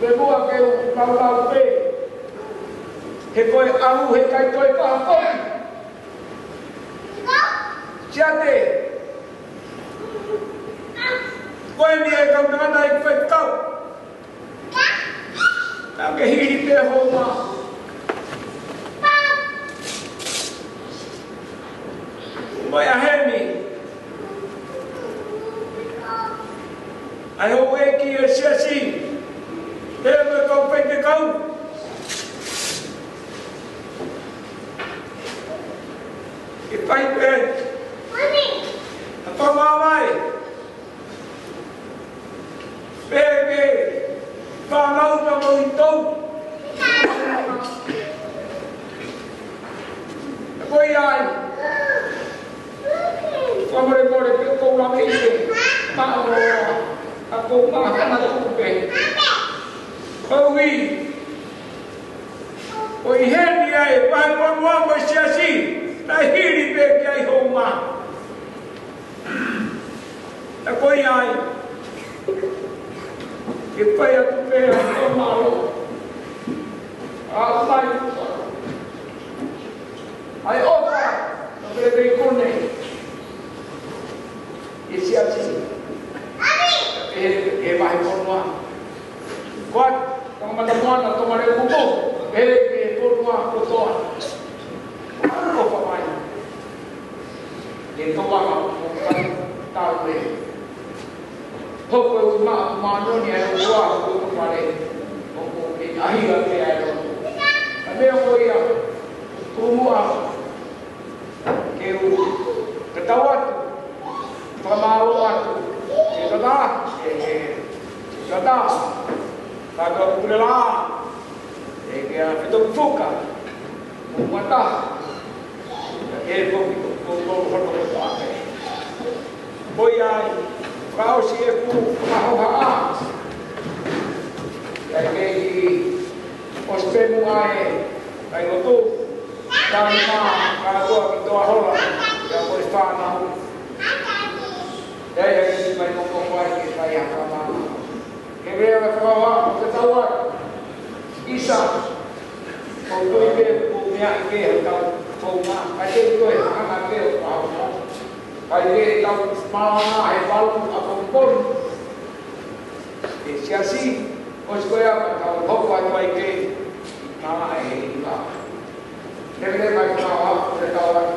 Pe mua ke o lau pe. He koe alu he kai koe kaha koki. Tiate. Koe ni e kau ngana i koe kau. Kau ke hiri pe ho ma. Koe a hemi. Ai ho e ki e siasi. He me kau pe ke kau. E pai pe. A pa mamai. Pege. Whanau na mo i tau. E koi ai. Whamore more pe kou la me ike. Ma'aroa. A kou ma'akana tupe. Koui. O i heni ai. Pai whamua mo i siasi. Nai hiri pe ki ai hou ma. E koi ai. E pai atu pe a tō maro. A mai. Ai opa. Na bebe i kone. E siasi. E vai konua. Koat. Tanga mata moana tō mare kuko. E konua kotoa. Opa mai. E tō waka. Tau e. Hoko e ma'anoni ai o ua o ko pare o e ahiga ke ai o. A mea ko ia kumua ke u te tau atu, whamaro atu, ke tata, ke tata, tātua kule la, e ke a whitoku fuka, o mata, e koki ko hono ko tāke. Poi ai, kau si e ku mahoha ai kei ospemu ai ai lotu tani ma kātua ki toa hola ia koi whānahu ai ai mai moko ai ki tai haka mama ke rea whakawa o te taua isa o tui ke ku mea i ke he tau kou ma ai te koe hanga ke o pāua ai ke tau maana he walu a kompon. E siasi, o skoia ka tau hoku atu ai ke maa e he ila. Nere mai kuna wapu te tau atu.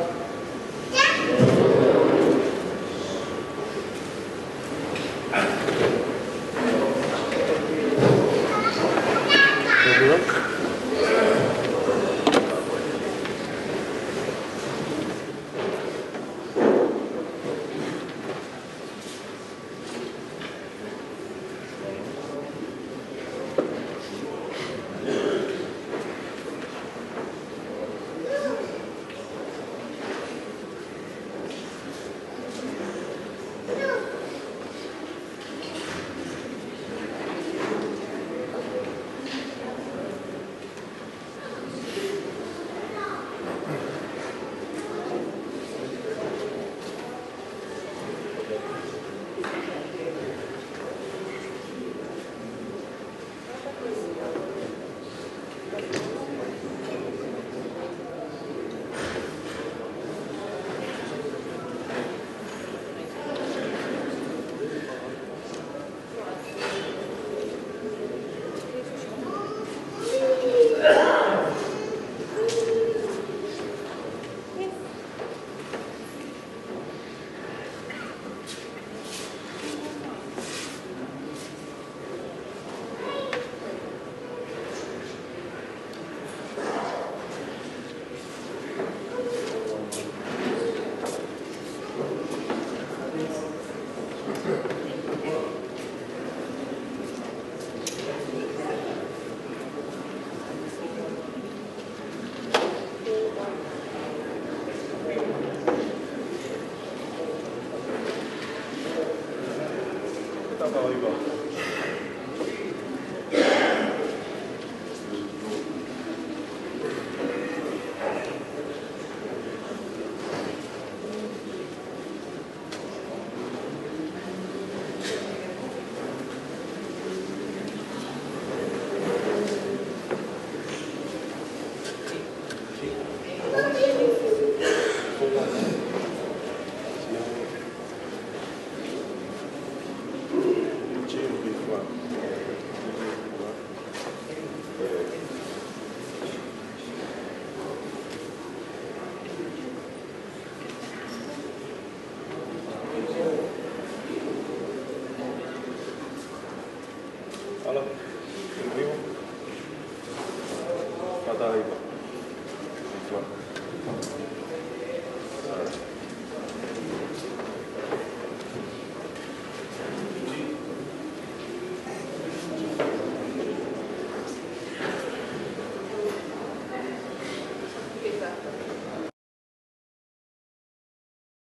Kata iba.